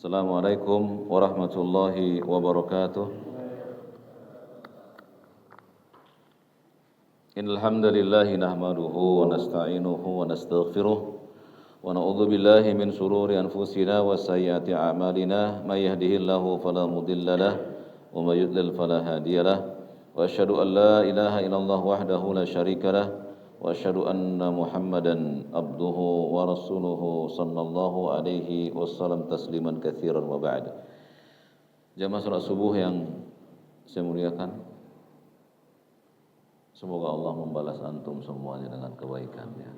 Assalamualaikum warahmatullahi wabarakatuh. Innal hamdalillahi nahmaduhu wa nasta'inuhu wa nastaghfiruh wa na'udzu billahi min shururi anfusina wa sayyiati a'malina may yahdihillahu fala mudilla lahu wa may yudlil fala hadiya lahu wa asyhadu an la ilaha illallah wahdahu la syarika lahu wa asyhadu anna Muhammadan abduhu wa rasuluhu sallallahu alaihi wasallam tasliman katsiran wa ba'd. Jamaah salat subuh yang saya muliakan, semoga Allah membalas antum semuanya dengan kebaikannya.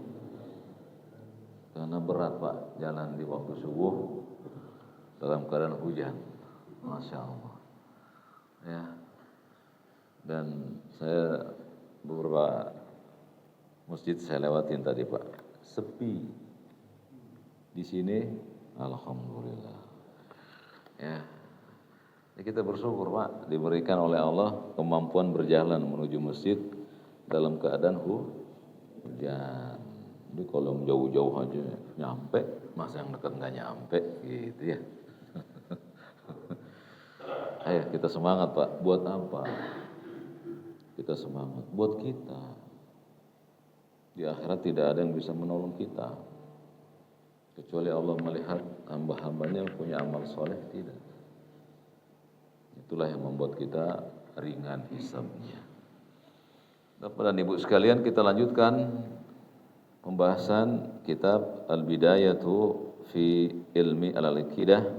Karena berat Pak jalan di waktu subuh dalam keadaan hujan, Masya Allah. Ya. Dan saya beberapa masjid saya lewatin tadi Pak, sepi. Di sini alhamdulillah. Ya. Kita bersyukur Pak diberikan oleh Allah kemampuan berjalan menuju masjid dalam keadaan hujan. Jadi kalau jauh-jauh aja nyampe, masa yang dekat nggak nyampe gitu ya. Ayo kita semangat Pak. Buat apa? Kita semangat buat kita. Di akhirat tidak ada yang bisa menolong kita kecuali Allah melihat hamba-hambanya yang punya amal soleh, tidak. Itulah yang membuat kita ringan hisabnya. Bapak dan Ibu sekalian, kita lanjutkan pembahasan kitab Al-Bidayatu fi Ilmi Al-Aqidah,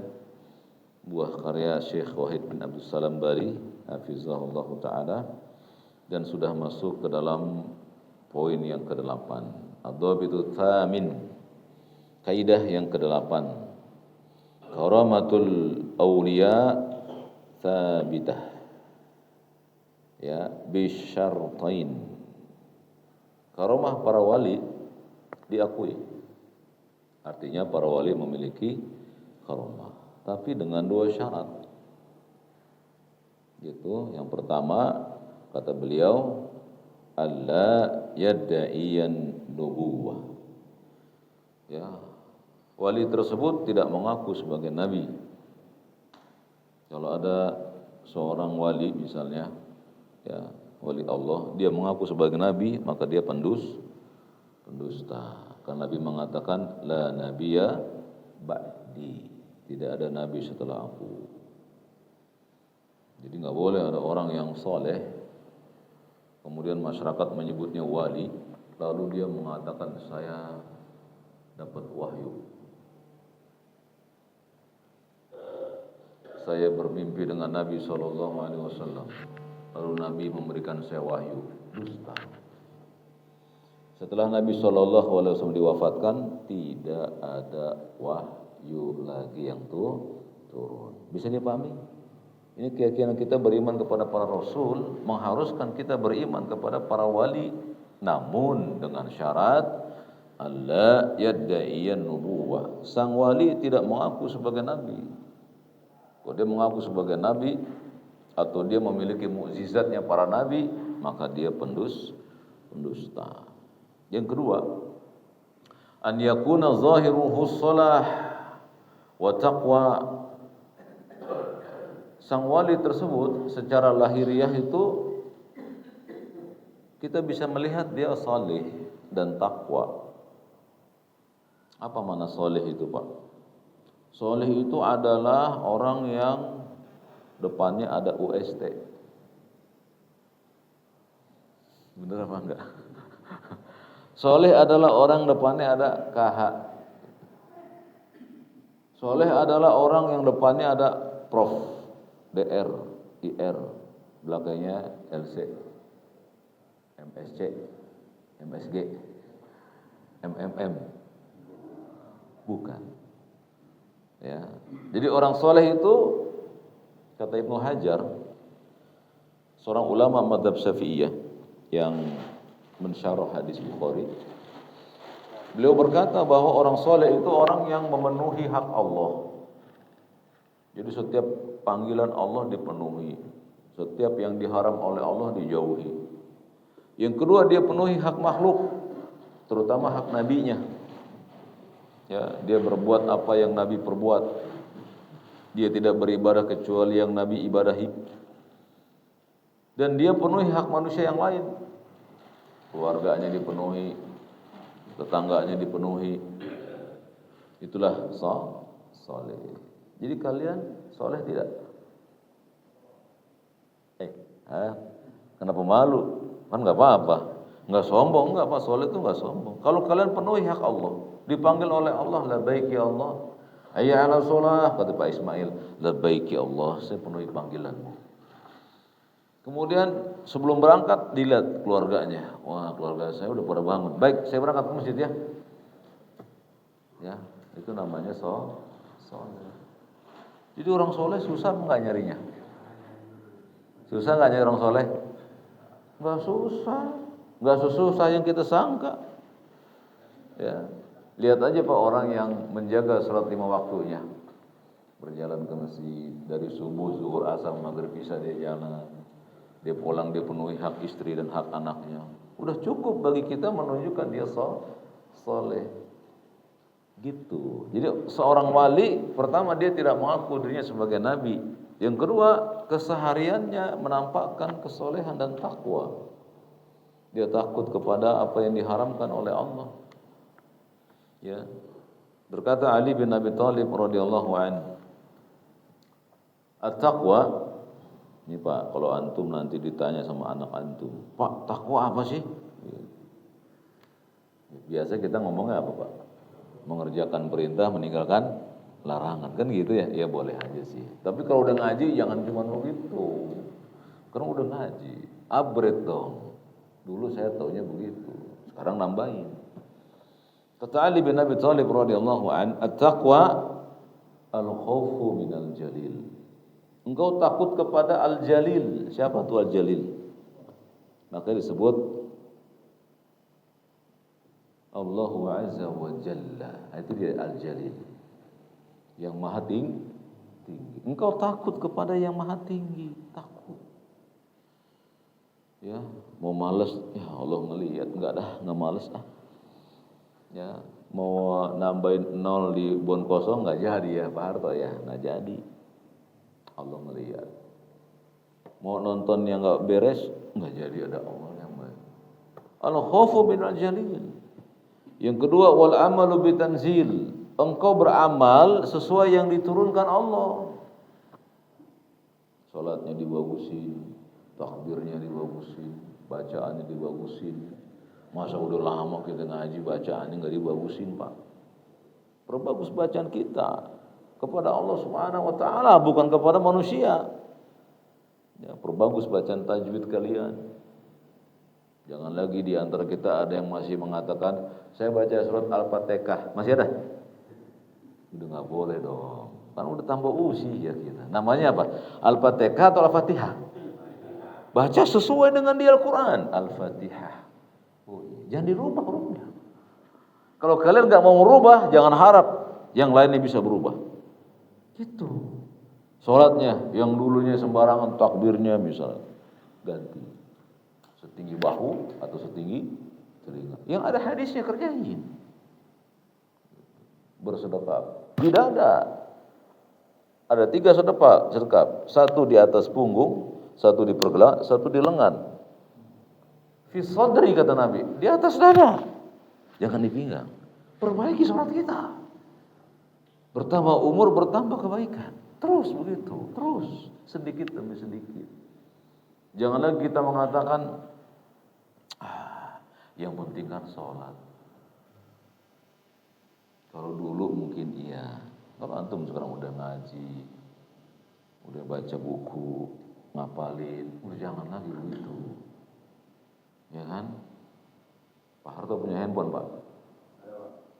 buah karya Syekh Wahid bin Abdul Salam Bari hafizahullah ta'ala, dan sudah masuk ke dalam poin yang ke-8, ad-dhabitu tsamin, kaidah yang ke-8, karamatul awliya tsabitah, ya, bisyartain. Karamah para wali diakui, artinya para wali memiliki karamah, tapi dengan 2 syarat. Gitu. Yang pertama kata beliau, alla yadda'iyan nubuwah. Ya, wali tersebut tidak mengaku sebagai nabi. Kalau ada seorang wali misalnya, ya, wali Allah, dia mengaku sebagai nabi, maka dia pendusta. Karena Nabi mengatakan la nabiyya ba'di, tidak ada nabi setelah aku. Jadi enggak boleh ada orang yang soleh kemudian masyarakat menyebutnya wali, lalu dia mengatakan saya dapat wahyu, saya bermimpi dengan Nabi SAW, lalu Nabi memberikan saya wahyu. Dusta. Setelah Nabi SAW diwafatkan, tidak ada wahyu lagi yang turun. Bisa dipahami? Ini keyakinan kita beriman kepada para rasul mengharuskan kita beriman kepada para wali, namun dengan syarat alla yadda'iyan nubuwah. Sang wali tidak mengaku sebagai nabi. Kalau dia mengaku sebagai nabi atau dia memiliki mukjizatnya para nabi, maka dia pendusta. Yang kedua, an yakuna zahiruhu shalah wa taqwa. Sang wali tersebut secara lahiriah itu kita bisa melihat dia saleh dan takwa. Apa makna saleh itu Pak? Saleh itu adalah orang yang depannya ada UST. Benar apa enggak? Saleh adalah orang depannya ada KH. Saleh adalah orang yang depannya ada Prof, DR, IR, belakangnya LC, MSC, MSG, MMM. Bukan. Ya. Jadi orang soleh itu, kata Ibnu Hajar, seorang ulama mazhab Syafi'iyah yang mensyarah hadis Bukhari, beliau berkata bahwa orang soleh itu orang yang memenuhi hak Allah. Jadi setiap panggilan Allah dipenuhi, setiap yang diharam oleh Allah dijauhi. Yang kedua, dia penuhi hak makhluk, terutama hak nabinya. Ya, dia berbuat apa yang Nabi perbuat. Dia tidak beribadah kecuali yang Nabi ibadahi. Dan dia penuhi hak manusia yang lain. Keluarganya dipenuhi, tetangganya dipenuhi. Itulah soleh. Jadi kalian soleh tidak? Kenapa malu? Kan nggak apa-apa. Nggak sombong, nggak apa. Soleh itu nggak sombong. Kalau kalian penuhi hak Allah, dipanggil oleh Allah, labbaik ya Allah. Hayya 'ala shalah, kata Pak Ismail, labbaik ya Allah, saya penuhi panggilanmu. Kemudian sebelum berangkat dilihat keluarganya. Wah, keluarga saya udah pada bangun. Baik, saya berangkat ke masjid ya. Ya, itu namanya soleh. Jadi orang soleh susah nggak nyarinya? Susah nggak nyari orang soleh? Nggak susah, nggak susah yang kita sangka. Ya, lihat aja Pak orang yang menjaga sholat 5 waktunya, berjalan ke masjid dari subuh, zuhur, asar, maghrib, isya dia jalan. Dia pulang, dia penuhi hak istri dan hak anaknya. Udah cukup bagi kita menunjukkan dia soleh. Gitu. Jadi seorang wali, pertama dia tidak mengaku dirinya sebagai nabi. Yang kedua, kesehariannya menampakkan kesolehan dan takwa. Dia takut kepada apa yang diharamkan oleh Allah. Ya. Berkata Ali bin Abi Thalib radhiyallahu anhu, "At-taqwa." Ini Pak, kalau antum nanti ditanya sama anak antum, "Pak, takwa apa sih?" Biasa kita ngomongnya apa Pak? Mengerjakan perintah, meninggalkan larangan, kan gitu ya? Ya boleh aja sih. Tapi kalau udah ngaji jangan cuma begitu. Karena udah ngaji, upgrade dong. Dulu saya taunya begitu, sekarang nambahin. Kata Ali bin Abi Thalib radhiyallahu an, "At-taqwa al-khawfu minal jalil." Engkau takut kepada Al-Jalil. Siapa tuh Al-Jalil? Maka disebut Allahu Azza wa Jalla. Itu dia Al-Jalil. Yang maha tinggi. Engkau takut kepada yang maha tinggi. Takut. Ya, mau males, ya Allah ngelihat. Enggak enggak males ah. Ya, mau nambahin 0 di bon kosong enggak jadi ya Pak Harto ya, enggak jadi. Allah melihat. Mau nonton yang enggak beres, enggak jadi, ada Allah yang baik. Al-khawfu minal jalil. Yang kedua, wal amalu bitanzil. Engkau beramal sesuai yang diturunkan Allah. Salatnya dibagusin, takbirnya dibagusin, bacaannya dibagusin. Masa udah lama kita ngaji bacaannya enggak dibagusin, Pak? Perbagus bacaan kita kepada Allah Subhanahu wa taala, bukan kepada manusia. Ya, perbagus bacaan tajwid kalian. Jangan lagi di antara kita ada yang masih mengatakan, saya baca surat Al-Fatihah. Masih ada? Udah enggak boleh dong. Kan udah tambah usia kita. Namanya apa? Al-Fatihah atau Al-Fatihah? Baca sesuai dengan di Al-Qur'an, Al-Fatihah. Jangan dirubah hurufnya. Kalau kalian enggak mau merubah, jangan harap yang lainnya bisa berubah. Gitu. Sholatnya yang dulunya sembarangan, takbirnya misalnya ganti setinggi bahu atau setinggi telinga. Yang ada hadisnya kerjain. Bersedekah. Tidak ada 3 sedekah. 1 di atas punggung, 1 di pergelangan, 1 di lengan. Fi sadri kata Nabi, di atas dada. Jangan di pinggang. Perbaiki sholat kita. Bertambah umur, bertambah kebaikan. Terus begitu, terus sedikit demi sedikit. Jangan lagi kita mengatakan, yang penting kan sholat. Kalau dulu mungkin iya. Kalau antum sekarang udah ngaji, udah baca buku, ngapalin, udah jangan lagi begitu. Ya kan? Pak Harto punya handphone Pak.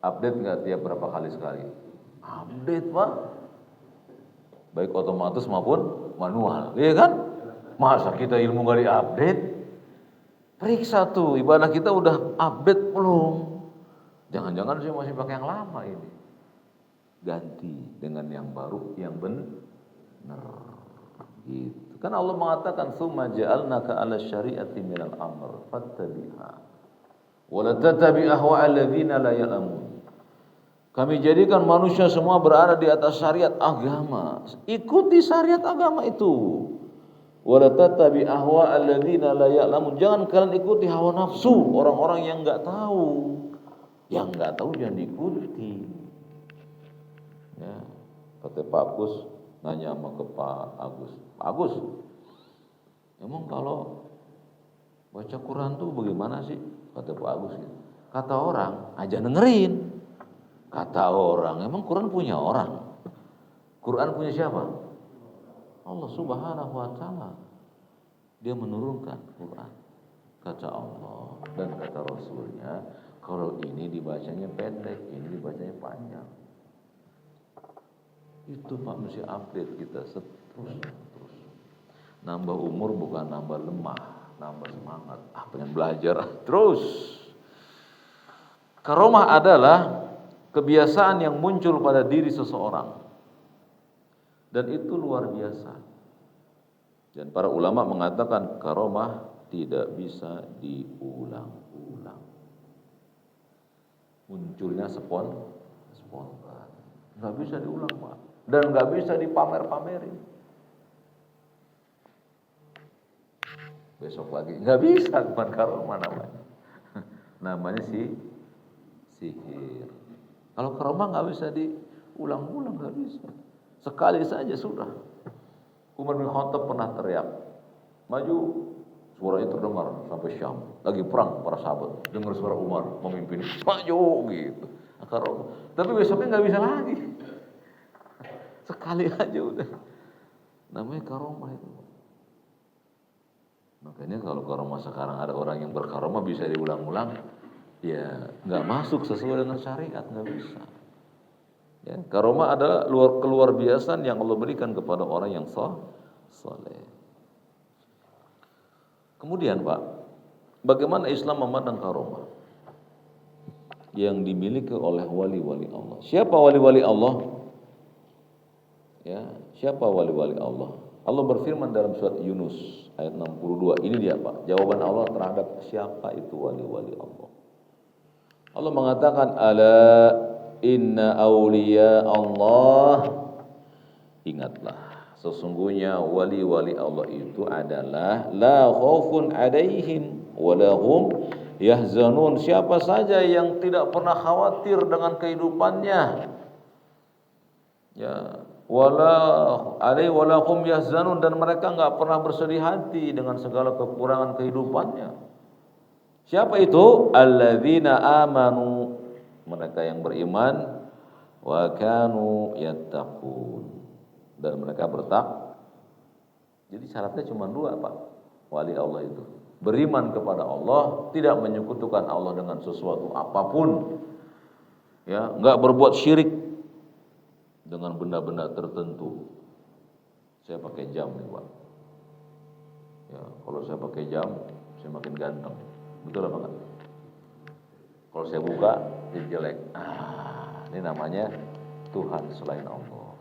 Update nggak tiap berapa kali sekali? Update Pak, baik otomatis maupun manual, iya kan? Masa kita ilmu gak diupdate? Periksa tuh ibadah kita udah update belum? Jangan-jangan saya masih pakai yang lama ini. Ganti dengan yang baru, yang benar. Gitu. Kan Allah mengatakan summa ja'alnaka 'ala syari'ati minal amr fattabi'ha wa la tattabi' ahwa'al ladzina la ya'lamun. Kami jadikan manusia semua berada di atas syariat agama. Ikuti syariat agama itu. Wala tattabi ahwa alladzina la ya'lamun. Jangan kalian ikuti hawa nafsu orang-orang yang enggak tahu. Yang enggak tahu jangan diikuti. Ya, kata Pak Agus nanya sama ke Pak Agus. Pak Agus, emang kalau baca Quran tuh bagaimana sih? Kata Pak Agus. Kata orang, aja dengerin. Kata orang, emang Quran punya orang? Quran punya siapa? Allah Subhanahu wa taala. Dia menurunkan Quran. Kata Allah dan kata Rasulnya, kalau ini dibacanya pendek, ini dibacanya panjang. Itu Pak mesti update kita terus. Nambah umur bukan nambah lemah, nambah semangat. Pengen belajar terus. Karomah adalah kebiasaan yang muncul pada diri seseorang. Dan itu luar biasa. Dan para ulama mengatakan karomah tidak bisa diulang-ulang. Munculnya spontan. Nggak bisa diulang, Pak. Dan nggak bisa dipamer-pamerin. Besok lagi nggak bisa, bukan karomah namanya. Namanya sihir. Kalau karomah nggak bisa diulang-ulang, nggak bisa. Sekali saja sudah. Umar bin Khattab pernah teriak, maju, suaranya terdengar sampai Syam. Lagi perang para sahabat, dengar suara Umar memimpin, maju gitu. Karomah. Tapi besoknya nggak bisa lagi. Sekali aja udah. Namanya karomah itu. Makanya kalau karomah sekarang ada orang yang berkaromah bisa diulang-ulang, ya nggak masuk sesuai dengan syariat, nggak bisa. Ya, karomah adalah keluar biasaan yang Allah berikan kepada orang yang saleh. Kemudian Pak, bagaimana Islam memandang karomah yang dimiliki oleh wali-wali Allah? Siapa wali-wali Allah? Ya, siapa wali-wali Allah? Allah berfirman dalam surat Yunus ayat 62. Ini dia Pak, jawaban Allah terhadap siapa itu wali-wali Allah. Allah mengatakan, ala inna awliya Allah. Ingatlah, sesungguhnya wali-wali Allah itu adalah la khaufun alaihim walahum yahzanun. Siapa saja yang tidak pernah khawatir dengan kehidupannya, ya, walahum yahzanun, dan mereka enggak pernah bersedih hati dengan segala kekurangan kehidupannya. Siapa itu? Alladzina amanu, mereka yang beriman, wa kanu yattaqun, dan mereka bertakwa. Jadi syaratnya cuma dua Pak, wali Allah itu beriman kepada Allah, tidak menyekutukan Allah dengan sesuatu apapun, ya, enggak berbuat syirik dengan benda-benda tertentu. Saya pakai jam nih Pak, ya, kalau saya pakai jam saya makin ganteng, betul apa enggak? Kalau saya buka jadi jelek. Ini namanya Tuhan selain Allah,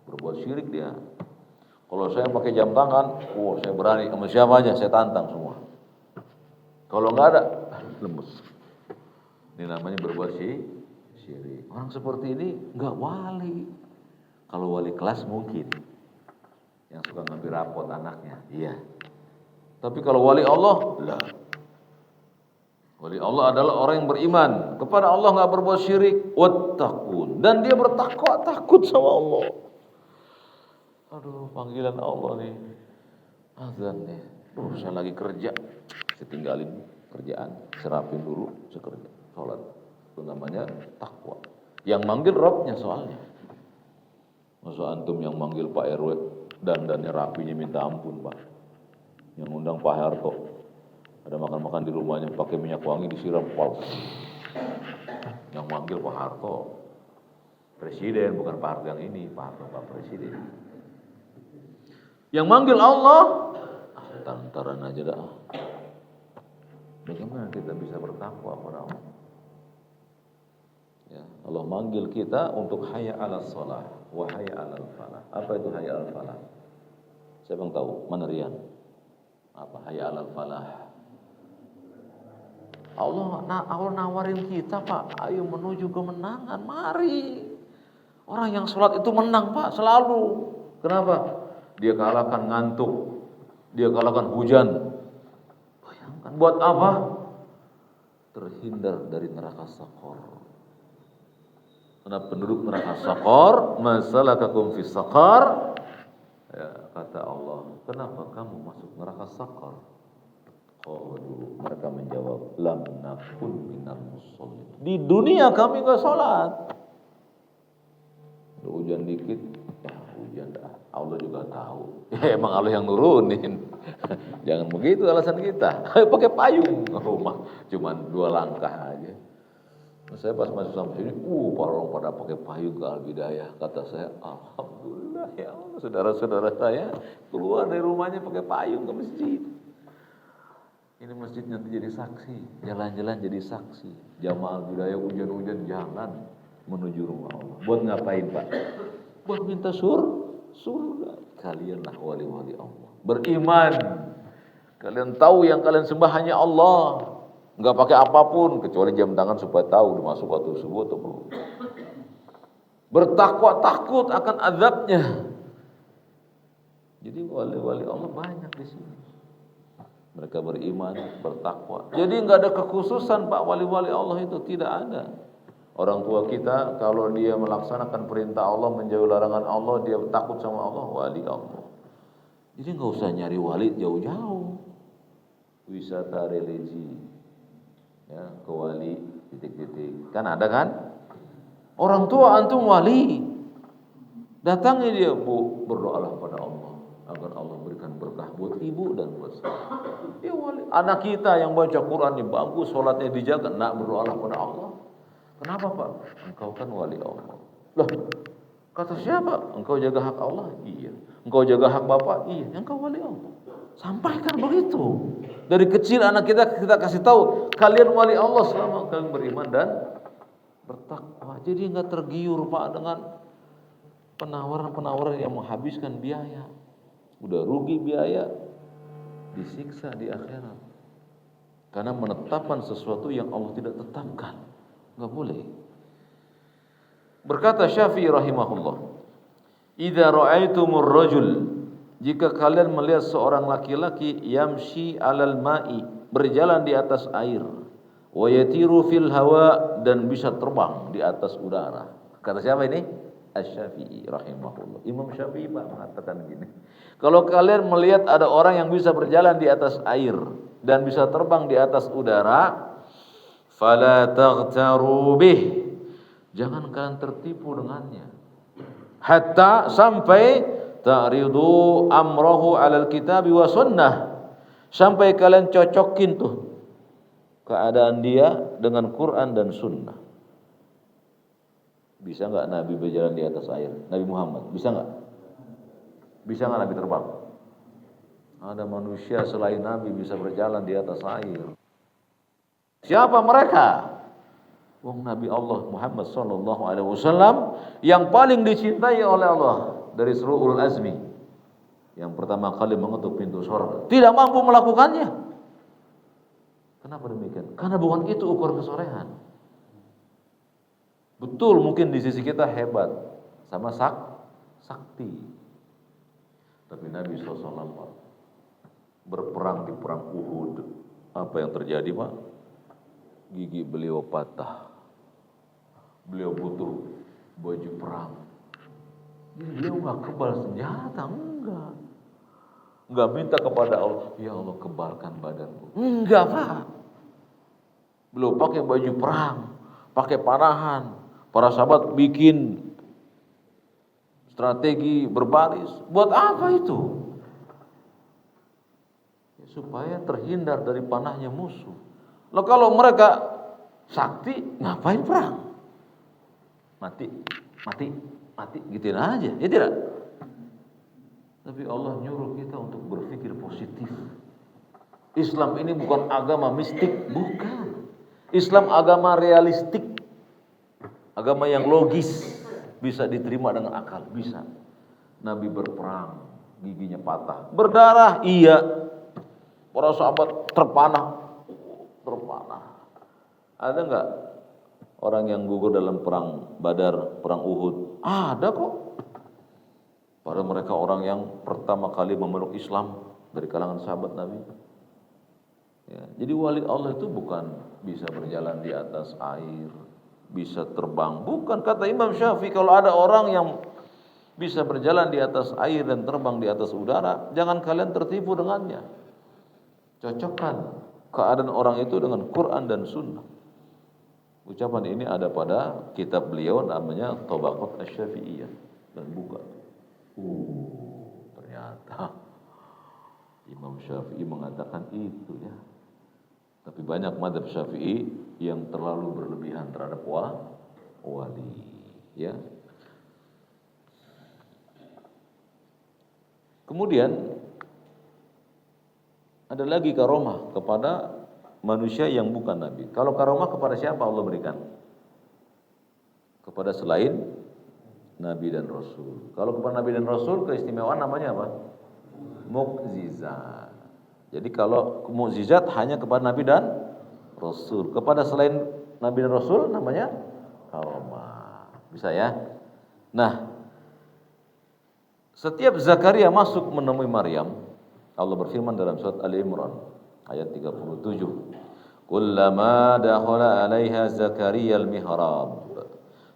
berbuat syirik dia. Kalau saya pakai jam tangan, saya berani sama siapa aja saya tantang semua. Kalau enggak ada, lemes. Ini namanya berbuat syirik. Orang seperti ini enggak wali. Kalau wali kelas mungkin, yang suka ngambil rapot anaknya, iya. Tapi kalau wali Allah, lah. Wali Allah adalah orang yang beriman kepada Allah, enggak berbuat syirik, wattaqun, dan dia bertakwa, takut sama Allah. Aduh, panggilan Allah nih. Azan nih. Saya lagi kerja, saya tinggalin kerjaan, serapin dulu, saya kerja, sholat. Itu namanya takwa. Yang manggil Rabbnya soalnya. Masa antum yang manggil Pak RW dandannya rapinya minta ampun Pak. Yang undang Pak Harto, ada makan-makan di rumahnya pakai minyak wangi disiram pol. Yang manggil Pak Harto presiden, bukan Pak Harto yang ini, Pak Harto Pak presiden. Yang manggil Allah, tantaran aja dah. Bagaimana kita bisa bertakwa pada Allah? Ya, Allah manggil kita untuk hayya 'alas shalah wa hayya 'alal falah. Apa itu hayya 'alal falah? Siapa yang tahu? Mana Rian? Apa hayya 'alal falah? Allah nawarin kita, Pak, ayo menuju kemenangan, mari. Orang yang sholat itu menang, Pak, selalu. Kenapa? Dia kalahkan ngantuk, dia kalahkan hujan. Bayangkan, buat apa? Terhindar dari neraka sakor. Karena penduduk neraka sakor, masalakakum fis sakar. Ya, kata Allah, kenapa kamu masuk neraka sakor? Qalu, mereka menjawab, lam nakun minal musallin. Di dunia kami enggak salat. Hujan dikit, ya hujan dah. Allah juga tahu. Ya, emang Allah yang nurunin. Jangan begitu alasan kita. Pakai payung rumah, cuman 2 langkah aja. Saya pas masuk sampai sini, para orang pada pakai payung ke Al-Bidayah. Kata saya, alhamdulillah ya Allah, saudara-saudara saya keluar dari rumahnya pakai payung ke masjid. Ini masjid nanti jadi saksi, jalan-jalan jadi saksi. Jamaah Al-Bidayah hujan-hujan jalan menuju rumah Allah. Buat ngapain, Pak? Buat minta surga. Kalianlah wali-wali Allah. Beriman. Kalian tahu yang kalian sembah hanya Allah. Enggak pakai apapun kecuali jam tangan supaya tahu dimasuk waktu subuh atau belum. Bertakwa, takut akan azabnya. Jadi wali-wali Allah banyak di sini. Mereka beriman, bertakwa. Jadi enggak ada kekhususan, Pak, wali-wali Allah itu tidak ada. Orang tua kita kalau dia melaksanakan perintah Allah, menjauhi larangan Allah, dia takut sama Allah, wali Allah. Jadi enggak usah nyari wali jauh-jauh. Wisata religi. Ya, ke wali titik-titik. Kan ada kan? Orang tua antum wali. Datangi dia, Bu, berdoalah pada Allah agar Allah berikan berkah buat ibu dan buat saya. Dia wali. Anak kita yang baca Qurannya bagus, sholatnya dijaga, nak berdoalah pada Allah. Kenapa, Pak? Engkau kan wali Allah. Loh, kata siapa? Engkau jaga hak Allah? Iya. Engkau jaga hak Bapak? Iya. Engkau wali Allah. Sampaikan begitu. Dari kecil anak kita kasih tahu, kalian wali Allah selama kalian beriman dan bertakwa. Jadi enggak tergiur, Pak, dengan penawaran-penawaran yang menghabiskan biaya. Udah rugi biaya, disiksa di akhirat. Karena menetapkan sesuatu yang Allah tidak tetapkan. Enggak boleh. Berkata Syafi'i rahimahullah, "Idza ra'aitumur rajul," jika kalian melihat seorang laki-laki yamshi 'alal ma'i, berjalan di atas air, wa yatiru fil hawa, dan bisa terbang di atas udara. Kata siapa ini? Asy-Syafi'i rahimahullah. Imam Syafi'i, Pak, mengatakan gini. Kalau kalian melihat ada orang yang bisa berjalan di atas air dan bisa terbang di atas udara, fala taghtaru bih, jangan kalian tertipu dengannya. Hatta sampai ta'ridu amrahu 'alal kitabi wa sunnah, sampai kalian cocokin tuh keadaan dia dengan Quran dan sunnah. Bisa enggak Nabi berjalan di atas air? Nabi Muhammad bisa enggak? Bisa enggak Nabi terbang? Ada manusia selain Nabi bisa berjalan di atas air. Siapa mereka? Wong Nabi Allah Muhammad sallallahu alaihi wasallam yang paling dicintai oleh Allah dari seluruh ulul azmi, yang pertama kali mengetuk pintu surga, tidak mampu melakukannya. Kenapa demikian? Karena bukan itu ukur kesolehan. Betul, mungkin di sisi kita hebat sama sakti, tapi Nabi SAW berperang di perang Uhud. Apa yang terjadi, Pak? Gigi beliau patah. Beliau butuh baju perang. Jadi beliau enggak kebal senjata, enggak minta kepada Allah, ya Allah kebalkan badanku. Enggak, Pak. Beliau pakai baju perang, pakai panahan. Para sahabat bikin strategi berbaris. Buat apa itu? Ya, supaya terhindar dari panahnya musuh. Loh, kalau mereka sakti, ngapain perang? Mati, gituin aja, ya tidak? Tapi Allah nyuruh kita untuk berpikir positif. Islam ini bukan agama mistik, bukan. Islam agama realistik. Agama yang logis, bisa diterima dengan akal, bisa. Nabi berperang, giginya patah, berdarah, iya. Para sahabat terpanah. Ada nggak orang yang gugur dalam perang Badar, perang Uhud? Ada kok. Padahal mereka orang yang pertama kali memeluk Islam dari kalangan sahabat Nabi. Ya, jadi wali Allah itu bukan bisa berjalan di atas air, bisa terbang. Bukan, kata Imam Syafi'i, kalau ada orang yang bisa berjalan di atas air dan terbang di atas udara, jangan kalian tertipu dengannya. Cocokkan keadaan orang itu dengan Quran dan Sunnah. Ucapan ini ada pada kitab beliau namanya Tabaqat Asy-Syafi'iyah, dan buka. Ternyata Imam Syafi'i mengatakan itu ya. Tapi banyak mazhab Syafi'i yang terlalu berlebihan terhadap wali, ya. Kemudian ada lagi karomah kepada manusia yang bukan nabi. Kalau karomah kepada siapa Allah berikan? Kepada selain nabi dan rasul. Kalau kepada nabi dan rasul, keistimewaan namanya apa? Mukjizat. Jadi kalau mukjizat hanya kepada nabi dan rasul. Kepada selain nabi dan rasul namanya karomah. Bisa ya? Nah, setiap Zakaria masuk menemui Maryam, Allah berfirman dalam surat Ali Imran ayat 37. Kullama dakhala 'alaiha Zakaria al-mihrab.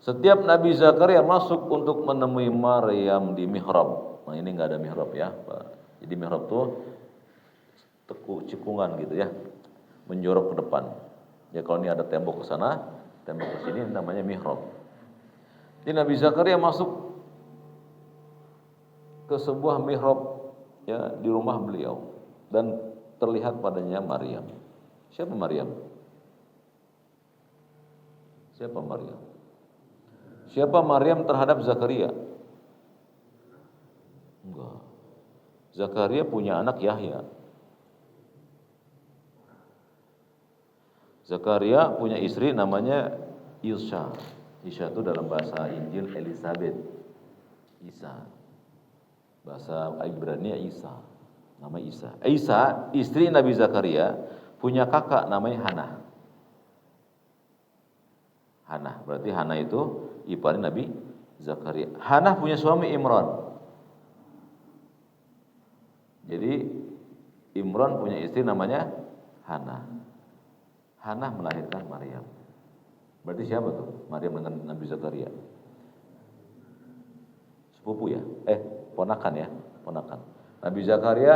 Setiap Nabi Zakaria masuk untuk menemui Maryam di mihrab. Nah, ini enggak ada mihrab ya, Pak. Jadi mihrab tuh cekungan gitu ya, menjorok ke depan. Ya kalau ini ada tembok ke sana, tembok ke sini, namanya mihrab. Jadi Nabi Zakaria masuk ke sebuah mihrab ya di rumah beliau dan terlihat padanya Maryam. Siapa Maryam? Siapa Maryam? Siapa Maryam terhadap Zakaria? Enggak. Zakaria punya anak Yahya. Zakaria punya istri namanya Isha. Isha itu dalam bahasa Injil Elizabeth. Isa. Bahasa Ibrani Isa. Nama Isa. Isa, istri Nabi Zakaria, punya kakak namanya Hana. Hana, berarti Hana itu ipar Nabi Zakaria. Hana punya suami Imran. Jadi Imran punya istri namanya Hana. Hana melahirkan Maryam. Berarti siapa tuh Maryam dengan Nabi Zakaria? Sepupu ya? Ponakan ya, ponakan. Nabi Zakaria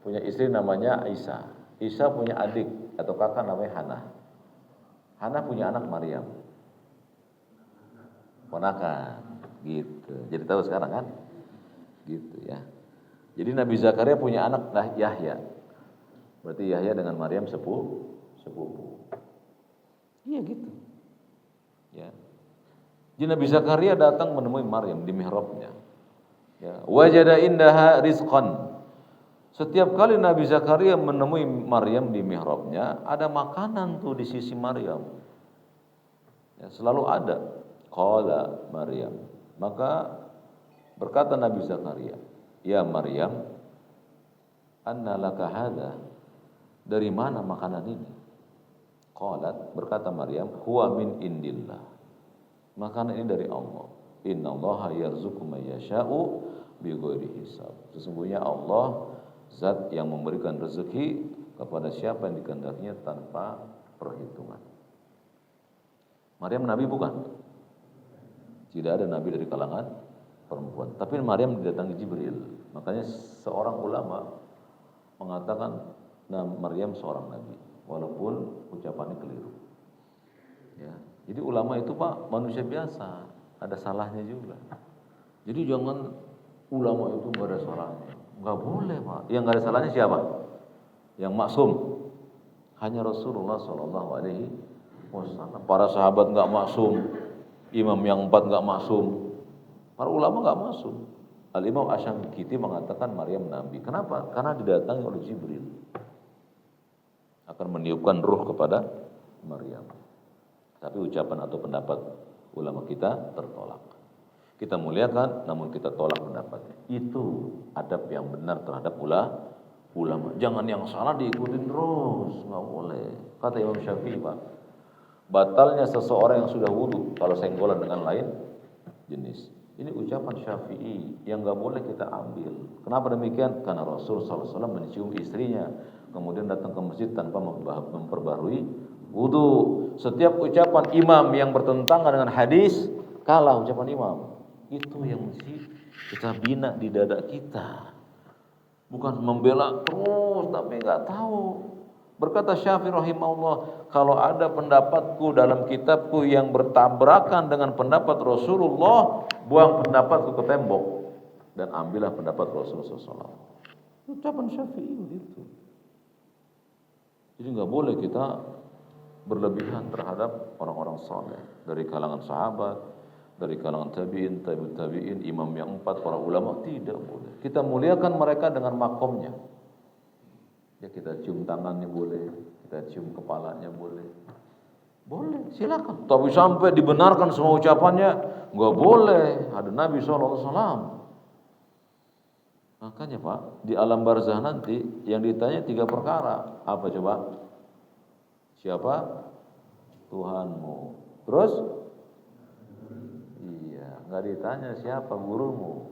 punya istri namanya Isa. Isa punya adik atau kakak namanya Hana. Hana punya anak Maryam. Ponakan, gitu. Jadi tahu sekarang kan? Gitu ya. Jadi Nabi Zakaria punya anak Yahya. Berarti Yahya dengan Maryam sepupu. Iya gitu. Ya. Jadi Nabi Zakaria datang menemui Maryam di mihrabnya. Ya, wajada indaha rizqan. Setiap kali Nabi Zakaria menemui Maryam di mihrabnya, ada makanan tuh di sisi Maryam. Ya, selalu ada. Qala Maryam. Maka berkata Nabi Zakaria, "Ya Maryam, anna laka hadza?" Dari mana makanan ini? Qalat, berkata Maryam, "Huwa min indillah." Makanan ini dari Allah. Innallaha yarzuqu may yasha'u bighairi hisab. Sesungguhnya Allah zat yang memberikan rezeki kepada siapa yang dikehendakinya tanpa perhitungan. Maryam nabi bukan? Tidak ada nabi dari kalangan perempuan. Tapi Maryam didatangi Jibril. Makanya seorang ulama mengatakan Maryam seorang nabi, walaupun ucapannya keliru. Ya. Jadi ulama itu Pak manusia biasa, ada salahnya juga. Jadi jangan ulama itu nggak ada salahnya, nggak boleh Pak. Yang nggak ada salahnya siapa? Yang maksum. Hanya Rasulullah Shallallahu Alaihi Wasallam. Para sahabat nggak maksum, imam yang 4 nggak maksum, para ulama nggak maksum. Al Imam Asy-Syafi'i mengatakan Maryam nabi. Kenapa? Karena didatangi oleh Jibril akan meniupkan ruh kepada Maryam. Tapi ucapan atau pendapat ulama kita tertolak. Kita muliakan, namun kita tolak pendapatnya. Itu adab yang benar terhadap ulama. Jangan yang salah diikutin terus, nggak boleh. Kata Imam Syafi'i Pak, batalnya seseorang yang sudah wudu kalau senggolan dengan lain jenis. Ini ucapan Syafi'i yang nggak boleh kita ambil. Kenapa demikian? Karena Rasul SAW mencium istrinya, kemudian datang ke masjid tanpa memperbarui wudu. Setiap ucapan imam yang bertentangan dengan hadis kalah ucapan imam. Itu yang mesti kita bina di dada kita. Bukan membela terus tapi nggak tahu. Berkata Syafi'i rahimahullah, kalau ada pendapatku dalam kitabku yang bertabrakan dengan pendapat Rasulullah, buang pendapatku ke tembok dan ambillah pendapat Rasulullah SAW. Ucapan Syafi'i begitu. Jadi nggak boleh kita berlebihan terhadap orang-orang saleh dari kalangan sahabat, dari kalangan tabi'in, tabi'in, imam yang 4, para ulama, tidak boleh. Kita muliakan mereka dengan makomnya. Ya kita cium tangannya boleh, kita cium kepalanya boleh. Boleh, silakan. Tapi sampai dibenarkan semua ucapannya, nggak boleh. Ada Nabi SAW. Makanya Pak, di alam barzah nanti yang ditanya 3 perkara. Apa coba? Siapa? Tuhanmu. Terus? Iya, nggak ditanya siapa gurumu,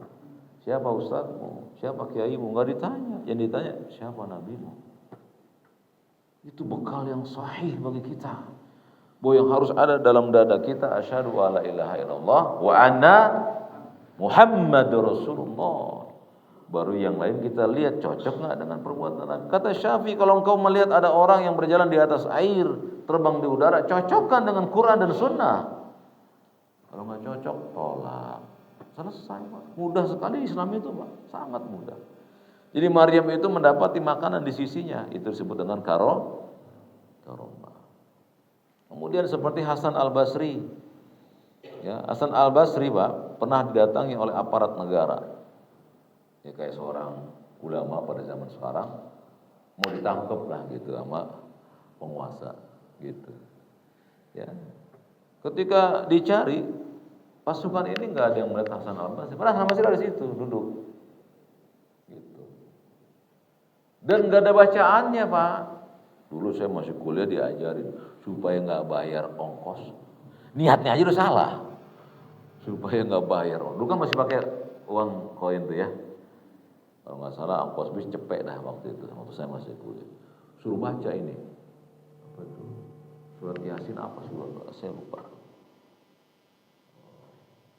siapa ustadzmu, siapa kiaimu, nggak ditanya. Yang ditanya siapa nabimu. Itu bekal yang sahih bagi kita. Bahwa yang harus ada dalam dada kita, asyhadu alla ilaha illallah wa anna Muhammadur Rasulullah. Baru yang lain kita lihat cocok nggak dengan perbuatan Nabi. Kata Syafi'i, kalau engkau melihat ada orang yang berjalan di atas air, terbang di udara, cocokkan dengan Quran dan Sunnah. Kalau nggak cocok, tolak. Selesai Pak. Mudah sekali Islam itu Pak, sangat mudah. Jadi Maryam itu mendapati makanan di sisinya, itu disebut dengan karomah. Kemudian seperti Hasan Al-Basri. Ya, Hasan Al-Basri Pak pernah didatangi oleh aparat negara. Ya kayak seorang ulama pada zaman sekarang mau ditangkap lah gitu sama penguasa gitu. Ya. Ketika dicari pasukan ini nggak ada yang melihat Hasan Al-Basri. Padahal Hasan Al-Basri ada di situ duduk. Gitu. Dan nggak ada bacaannya Pak. Dulu saya masih kuliah diajarin supaya nggak bayar ongkos. Niatnya aja udah salah. Supaya nggak bayar. Dulu kan masih pakai uang koin tuh ya. Kalau nggak salah ongkos bis cepet dah waktu itu. Waktu saya masih kuliah. Suruh baca ini. Apa itu? Surat Yasin apa surat? Saya lupa.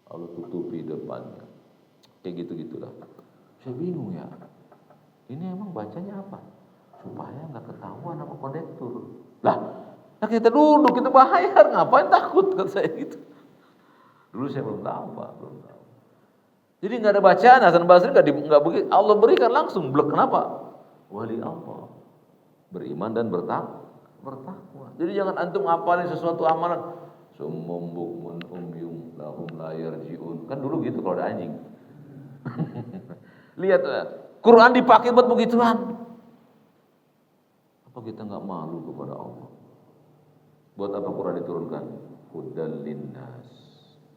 Allah tutupi depannya. Kayak gitu-gitulah. Saya bingung ya. Ini emang bacanya apa? Supaya nggak ketahuan sama kondektur. Lah kita duduk, kita bayar, ngapain takut? Kata saya gitu. Dulu saya belum tahu Pak, belum tahu. Jadi nggak ada bacaan, Hasan Basri nggak begitu. Allah berikan langsung. Blok kenapa? Wali Allah, beriman dan bertakwa. Jadi jangan antum ngapalin sesuatu amalan. Summum bukmun umyum lahum la yarjiun. Kan dulu gitu kalau ada anjing. Lihat Quran dipakai buat begituan. Apa kita nggak malu kepada Allah? Buat apa Quran diturunkan? Hudal linnas,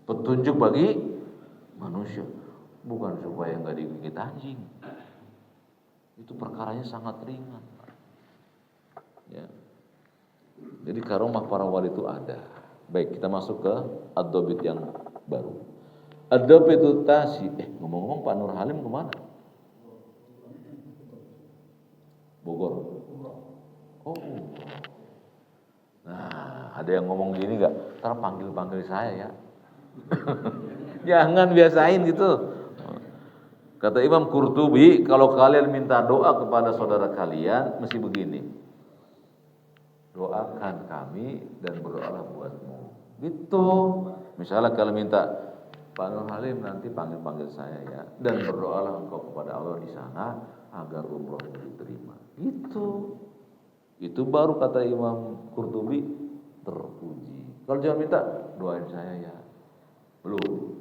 petunjuk bagi manusia, bukan supaya nggak digigit anjing. Itu perkaranya sangat ringan. Ya. Jadi karomah para wali itu ada. Baik, kita masuk ke ad-dobit yang baru. Ad-dobit itu tasi. Ngomong-ngomong Pak Nur Halim kemana? Bogor. Oh. Nah, ada yang ngomong gini nggak? Ntar panggil saya ya. Jangan biasain gitu. Kata Imam Qurtubi, kalau kalian minta doa kepada saudara kalian, mesti begini. Doakan kami dan berdoalah buatmu. Gitu. Misalnya kalau minta Pak Nur Halim nanti panggil saya ya, dan berdoalah engkau kepada Allah di sana agar umrohmu diterima. Gitu. Itu baru kata Imam Qurtubi terpuji. Kalau jangan minta doain saya ya, belum.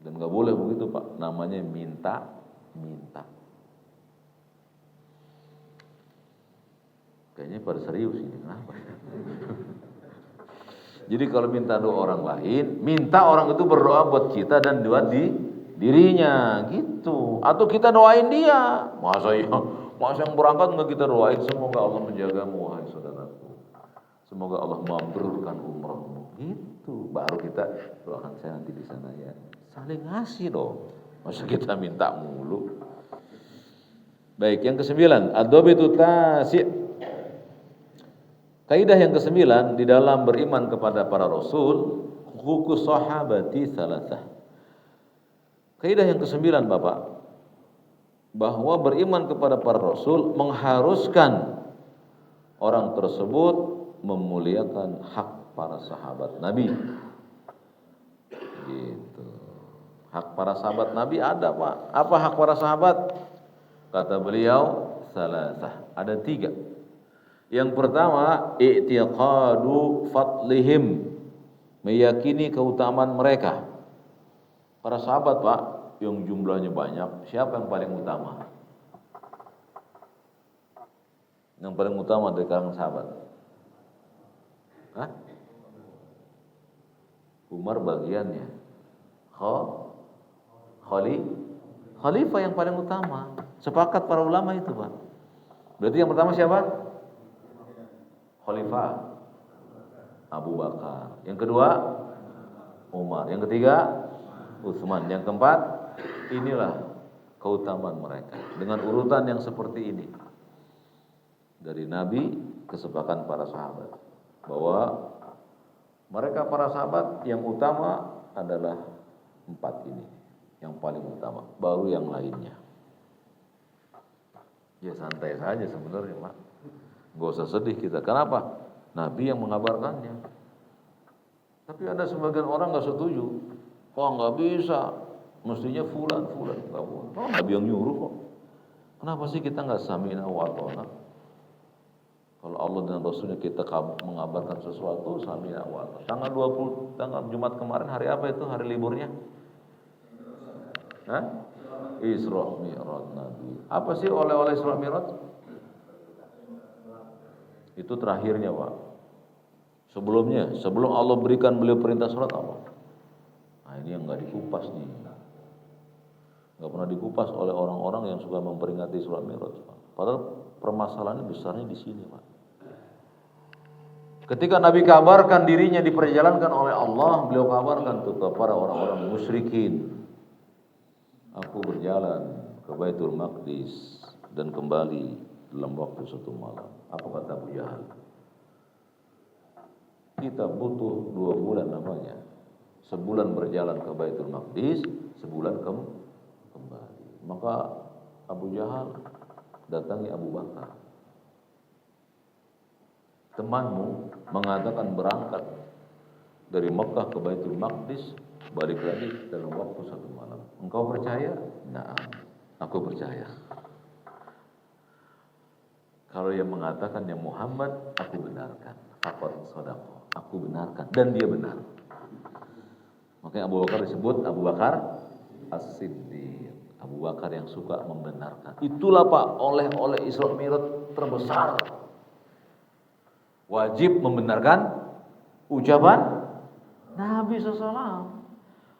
Dan nggak boleh begitu Pak. Namanya minta. Kayaknya pada serius ini. Kenapa? Jadi kalau minta doa orang lain, minta orang itu berdoa buat kita dan doa di dirinya, gitu. Atau kita doain dia. Masa yang berangkat nggak kita doain, semoga Allah menjagamu, wahai saudaraku. Semoga Allah mabrurkan umrahmu. Gitu. Baru kita doakan saya nanti di sana ya. Saling ngasih dong. Masa kita minta mulu. Baik, yang ke-9, ad-dhabitu tasi'. Kaidah yang ke-9 di dalam beriman kepada para rasul, huququs sahabati salasah. Kaidah yang ke-9, Bapak, bahwa beriman kepada para rasul mengharuskan orang tersebut memuliakan hak para sahabat Nabi. Gitu. Hak para sahabat Nabi ada, Pak. Apa hak para sahabat? Kata beliau, salasah. Ada 3. Yang pertama, i'tiqadu fadlihim. Meyakini keutamaan mereka. Para sahabat, Pak, yang jumlahnya banyak, siapa yang paling utama? Yang paling utama dari kalangan sahabat? Hah? Umar bagiannya. Khalifah yang paling utama. Sepakat para ulama itu, Pak. Berarti yang pertama siapa? Khalifah Abu Bakar. Yang kedua Umar. Yang ketiga Utsman. Yang keempat, inilah keutamaan mereka dengan urutan yang seperti ini. Dari Nabi kesepakatan para sahabat bahwa mereka para sahabat yang utama adalah 4 ini, yang paling utama, baru yang lainnya. Ya santai saja sebenarnya, Pak. Gak usah sedih kita. Kenapa? Nabi yang mengabarkannya. Tapi ada sebagian orang gak setuju. Oh gak bisa, mestinya fulan. Gak boleh. Oh Nabi yang nyuruh kok. Kenapa sih kita gak sami'na wa ata'na? Kalau Allah dan Rasulnya kita mengabarkan sesuatu, sami'na wa ata'na. Tanggal 20, tanggal Jumat kemarin, hari apa itu? Hari liburnya? Hah? Isra Mi'raj Nabi. Apa sih oleh-oleh Isra Mi'raj? Itu terakhirnya, Pak. Sebelumnya, sebelum Allah berikan beliau perintah sholat apa? Nah ini yang gak dikupas nih. Gak pernah dikupas oleh orang-orang yang suka memperingati Isra Mi'raj, Pak. Padahal permasalahannya besarnya di sini, Pak. Ketika Nabi kabarkan dirinya diperjalankan oleh Allah, beliau kabarkan tuh kepada orang-orang musyrikin. Aku berjalan ke Baitul Maqdis dan kembali dalam waktu 1 malam. Apa kata Abu Jahal? Kita butuh 2 bulan namanya. Sebulan berjalan ke Baitul Maqdis, sebulan kembali. Maka Abu Jahal datangi Abu Bakar. Temanmu mengatakan berangkat dari Mekah ke Baitul Maqdis, balik lagi dalam waktu 1 malam. Engkau percaya? Nah, aku percaya. Kalau yang mengatakan yang Muhammad, aku benarkan. Faqad shadaqah, aku benarkan, dan dia benar. Makanya Abu Bakar disebut Abu Bakar As-Siddiq. Abu Bakar yang suka membenarkan. Itulah, Pak, oleh Isra Mi'raj terbesar. Wajib membenarkan ucapan Nabi SAW.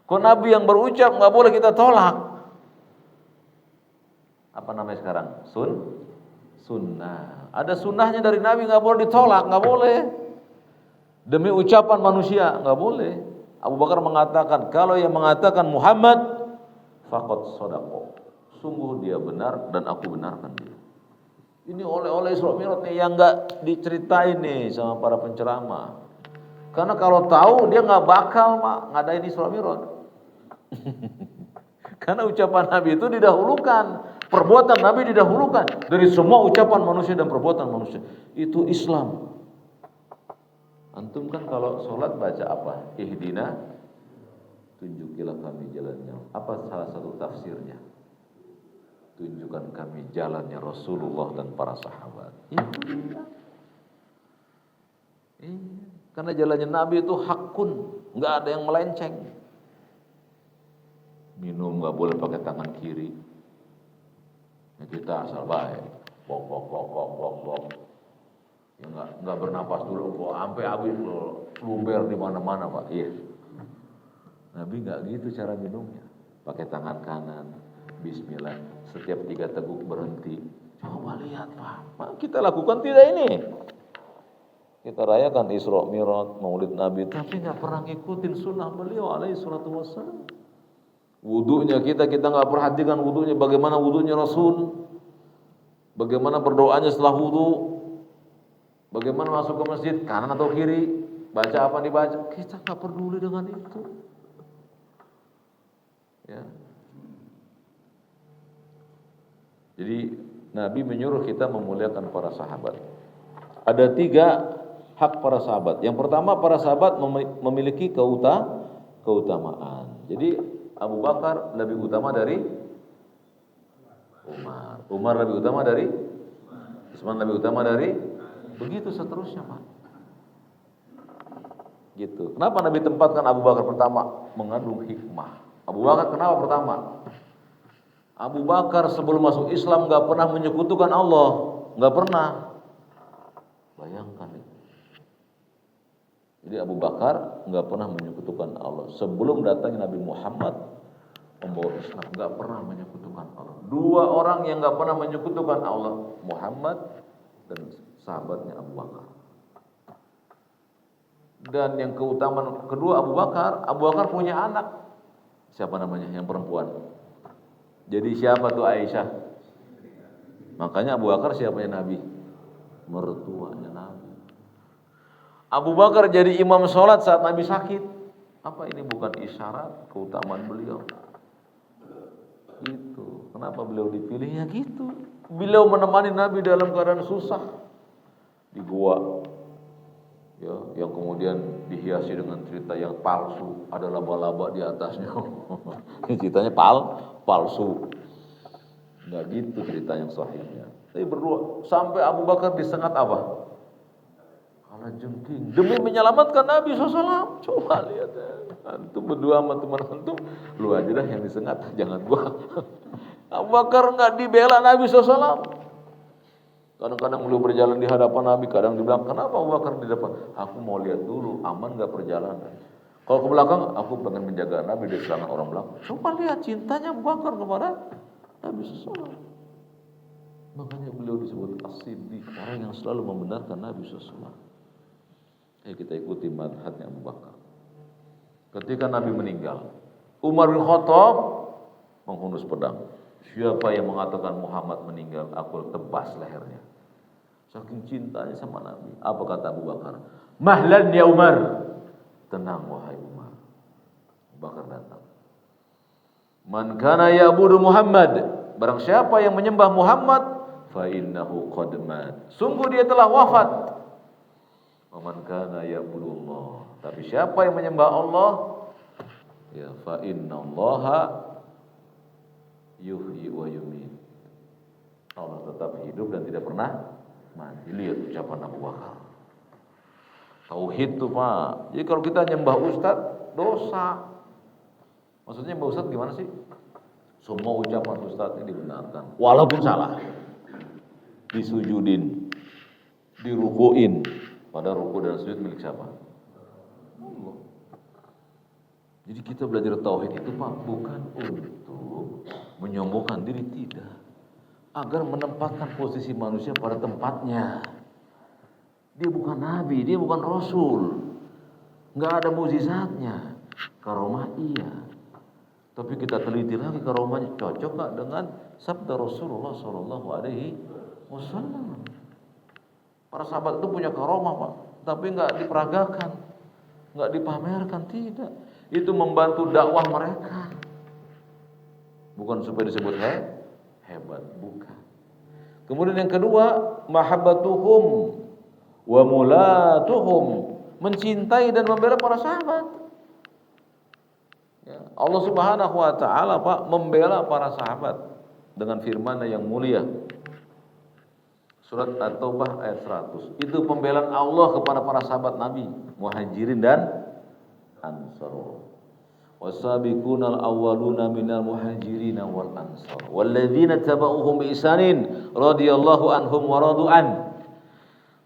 Kok Nabi yang berucap nggak boleh kita tolak? Apa namanya sekarang? Sunnah. Ada sunnahnya dari Nabi, nggak boleh ditolak, nggak boleh. Demi ucapan manusia nggak boleh. Abu Bakar mengatakan, kalau yang mengatakan Muhammad, faqad shadaqah, sungguh dia benar dan aku benarkan dia. Ini oleh Isra Mi'raj nih yang nggak diceritain nih sama para penceramah. Karena kalau tahu dia nggak bakal ngadain Isra Mi'raj. Karena ucapan Nabi itu didahulukan, perbuatan Nabi didahulukan dari semua ucapan manusia dan perbuatan manusia. Itu Islam. Antum kan kalau sholat baca apa? Ihdina, tunjukilah kami jalannya. Apa salah satu tafsirnya? Tunjukkan kami jalannya Rasulullah dan para sahabat. Itu dia. Karena jalannya Nabi itu hakun, nggak ada yang melenceng. Minum nggak boleh pakai tangan kiri. Ya kita asal baik, bok. Ya nggak bernapas dulu, kok sampai habis luber di mana-mana, Pak. Iya. Nabi nggak gitu cara minumnya. Pakai tangan kanan, Bismillah. Setiap 3 teguk berhenti. Coba lihat, Pak. Kita lakukan tidak ini? Kita rayakan Isra Mi'raj, Maulid Nabi, tapi nggak pernah ngikutin sunnah beliau alaihi salatu wassalam. Wudunya kita nggak perhatikan wudunya, bagaimana wudunya Rasul, bagaimana berdoanya setelah wudu, bagaimana masuk ke masjid, kanan atau kiri, baca apa dibaca, kita nggak peduli dengan itu. Ya. Jadi Nabi menyuruh kita memuliakan para sahabat. Ada 3 hak para sahabat. Yang pertama, para sahabat memiliki keutamaan. Jadi Abu Bakar lebih utama dari Umar. Umar lebih utama dari Utsman, lebih utama dari, begitu seterusnya, Pak. Gitu. Kenapa Nabi tempatkan Abu Bakar pertama? Mengandung hikmah. Abu Bakar kenapa pertama? Abu Bakar sebelum masuk Islam nggak pernah menyekutukan Allah, nggak pernah. Bayangkan itu. Jadi Abu Bakar nggak pernah menyekutukan Allah sebelum datangnya Nabi Muhammad membawa Islam, nggak pernah menyekutukan Allah. 2 orang yang nggak pernah menyekutukan Allah, Muhammad dan sahabatnya Abu Bakar. Dan yang keutamaan kedua Abu Bakar punya anak. Siapa namanya? Yang perempuan. Jadi siapa tuh Aisyah? Makanya Abu Bakar siapanya Nabi? Mertuanya Nabi. Abu Bakar jadi imam sholat saat Nabi sakit. Apa ini bukan isyarat keutamaan beliau? Gitu. Kenapa beliau dipilih? Ya gitu. Beliau menemani Nabi dalam keadaan susah di gua. Ya, yang kemudian dihiasi dengan cerita yang palsu, ada laba-laba di atasnya. Ceritanya palsu. Enggak gitu cerita yang sahihnya. Tapi berdua sampai Abu Bakar disengat apa? Kalajengking demi menyelamatkan Nabi SAW. Coba lihat ya. Antum berdua sama teman antum, lu aja dah yang disengat, jangan gua. Abu Bakar enggak dibela Nabi SAW. Kadang-kadang beliau berjalan di hadapan Nabi, kadang di belakang. Kenapa Abu Bakar di depan? Aku mau lihat dulu, aman gak perjalanan. Kalau ke belakang, aku pengen menjaga Nabi dari serangan orang belakang. Coba lihat cintanya Abu Bakar kepada Nabi SAW. Makanya beliau disebut as-siddiq, orang yang selalu membenarkan Nabi SAW. Kita ikuti madhabnya Abu Bakar. Ketika Nabi meninggal, Umar bin Khattab menghunus pedang. Siapa yang mengatakan Muhammad meninggal, aku tebas lehernya. Saking cintanya sama Nabi. Apa kata Abu Bakar? Mahlan ya Umar. Tenang wahai Umar. Abu Bakar datang. Man kana ya'budu Muhammad. Barang siapa yang menyembah Muhammad, fa innahu qad mat. Sungguh dia telah wafat. Wa man kana ya'budu Allah. Tapi siapa yang menyembah Allah, ya fa innallaha yuhyi wa yumiit. Allah tetap hidup dan tidak pernah mati. Lihat ucapan Abu Bakar. Tauhid tuh Pak. Jadi kalau kita nyembah ustaz, dosa. Maksudnya nyembah ustaz gimana sih? Semua ucapan ustaz ini dibenarkan, walaupun salah. Disujudin, dirukuin. Pada ruku dan sujud milik siapa? Allah. Jadi kita belajar tauhid itu Pak, bukan untuk menyombongkan diri, tidak. Agar menempatkan posisi manusia pada tempatnya. Dia bukan nabi, dia bukan rasul. Enggak ada mukjizatnya. Karomah iya. Tapi kita teliti lagi karomahnya cocok enggak dengan sabda Rasulullah sallallahu alaihi wasallam. Para sahabat itu punya karomah, Pak, tapi enggak diperagakan, enggak dipamerkan, tidak. Itu membantu dakwah mereka. Bukan supaya disebut hebat, bukan. Kemudian yang kedua, mahabbatuhum wa mulatuhum, mencintai dan membela para sahabat. Ya, Allah Subhanahu wa taala Pak membela para sahabat dengan firman-Nya yang mulia. Surat At-Taubah ayat 100. Itu pembelaan Allah kepada para sahabat Nabi, Muhajirin dan Ansar. Wasabiqunal awwaluna minal muhajirin wal ansar walladzina tabauhum bi ihsanin radhiyallahu anhum wa radu'an.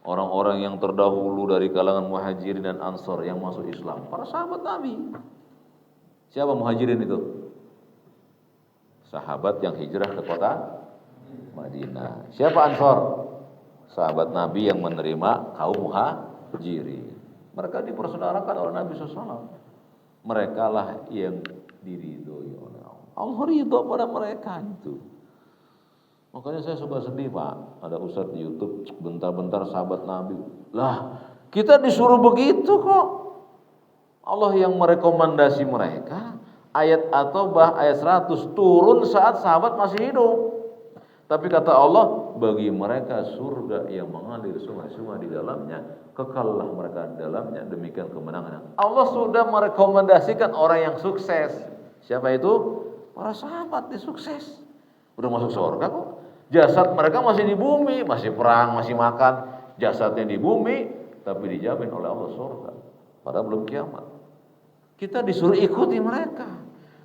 Orang-orang yang terdahulu dari kalangan muhajirin dan ansar yang masuk Islam, para sahabat Nabi. Siapa muhajirin itu? Sahabat yang hijrah ke kota Madinah. Siapa ansar? Sahabat Nabi yang menerima kaum Jirin. Mereka dipersaudarakan oleh Nabi SAW. Mereka lah yang diridhoi oleh Allah. Allah ridho pada mereka itu. Makanya saya suka sedih Pak. Ada ustadz di YouTube, bentar-bentar sahabat Nabi. Lah, kita disuruh begitu kok. Allah yang merekomendasi mereka. Ayat At-Taubah ayat 100 turun saat sahabat masih hidup. Tapi kata Allah, bagi mereka surga yang mengalir sungai-sungai di dalamnya, kekallah mereka di dalamnya, demikian kemenangan. Allah sudah merekomendasikan orang yang sukses. Siapa itu? Para sahabat dia sukses. Udah masuk surga kok. Jasad mereka masih di bumi, masih perang, masih makan. Jasadnya di bumi, tapi dijamin oleh Allah surga. Padahal belum kiamat. Kita disuruh ikuti mereka.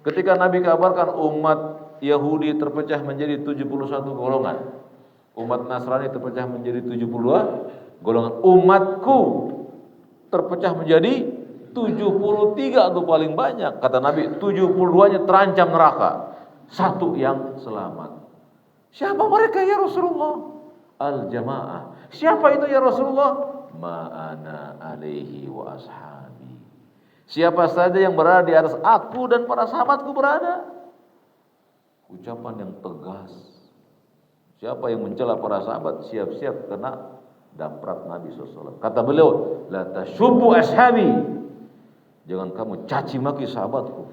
Ketika Nabi kabarkan umat Yahudi terpecah menjadi 71 golongan. Umat Nasrani terpecah menjadi 72 golongan. Umatku terpecah menjadi 73 atau paling banyak. Kata Nabi, 72-nya terancam neraka. Satu yang selamat. Siapa mereka ya Rasulullah? Al-jamaah. Siapa itu ya Rasulullah? Ma'ana alaihi wa ashabi. Siapa saja yang berada di atas aku dan para sahabatku berada. Ucapan yang tegas. Siapa yang mencela para sahabat siap-siap kena damprat Nabi SAW. Kata beliau, la tasubbu ashabi. Jangan kamu caci maki sahabatku.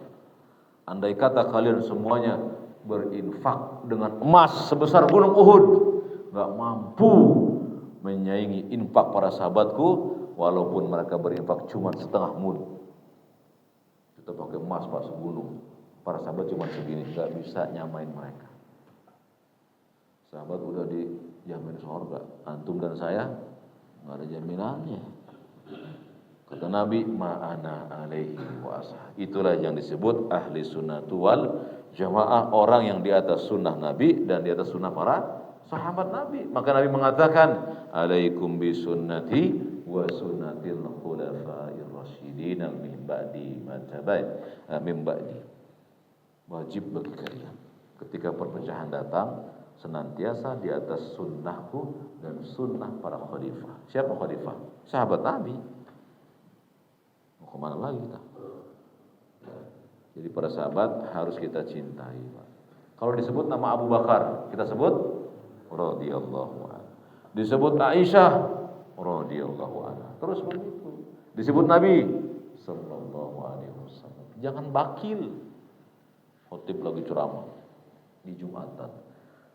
Andai kata kalian semuanya berinfak dengan emas sebesar gunung Uhud, gak mampu menyaingi infak para sahabatku, walaupun mereka berinfak cuma setengah mud. Kita pakai emas pas gunung, para sahabat cuma segini, gak bisa nyamain mereka. Sahabat udah dijamin surga, antum dan saya gak ada jaminannya. Kata Nabi, ma'ana alaihi wa ashab. Itulah yang disebut ahli sunnatu wal jamaah, orang yang di atas sunnah Nabi dan di atas sunnah para sahabat Nabi. Maka Nabi mengatakan, alaikum bi sunnati wa sunnatil khulafa'ir rasyidin min ba'di min ba'di. Wajib bagi kalian ketika perpecahan datang senantiasa di atas sunnahku dan sunnah para khalifah. Siapa khalifah? Sahabat Nabi. Mau kemana lagi kita? Jadi para sahabat harus kita cintai, Pak. Kalau disebut nama Abu Bakar, kita sebut radhiyallahu anhu. Disebut Aisyah radhiyallahu anha. Terus begitu. Disebut Nabi sallallahu alaihi wasallam. Jangan bakil. Khotib lagi ceramah di Jumatan.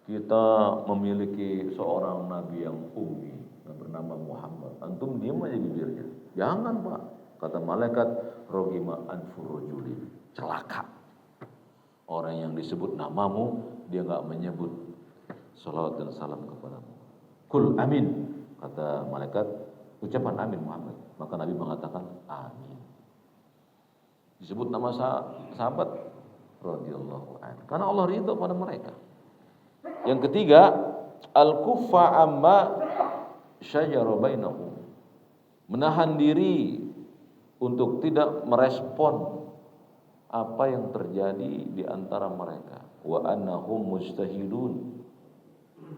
Kita memiliki seorang nabi yang ummi yang bernama Muhammad. Antum diam aja bibirnya. Jangan, Pak. Kata malaikat, rogima anfur rajulin. Celaka. Orang yang disebut namamu, dia enggak menyebut salawat dan salam kepadamu. Kul amin. Kata malaikat, ucapan amin Muhammad. Maka Nabi mengatakan amin. Disebut nama sahabat radhiyallahu anhu. Karena Allah ridha pada mereka. Yang ketiga, al-kuffa amma syajara bainahum. Menahan diri untuk tidak merespon apa yang terjadi di antara mereka. Wa annahum mujtahidun.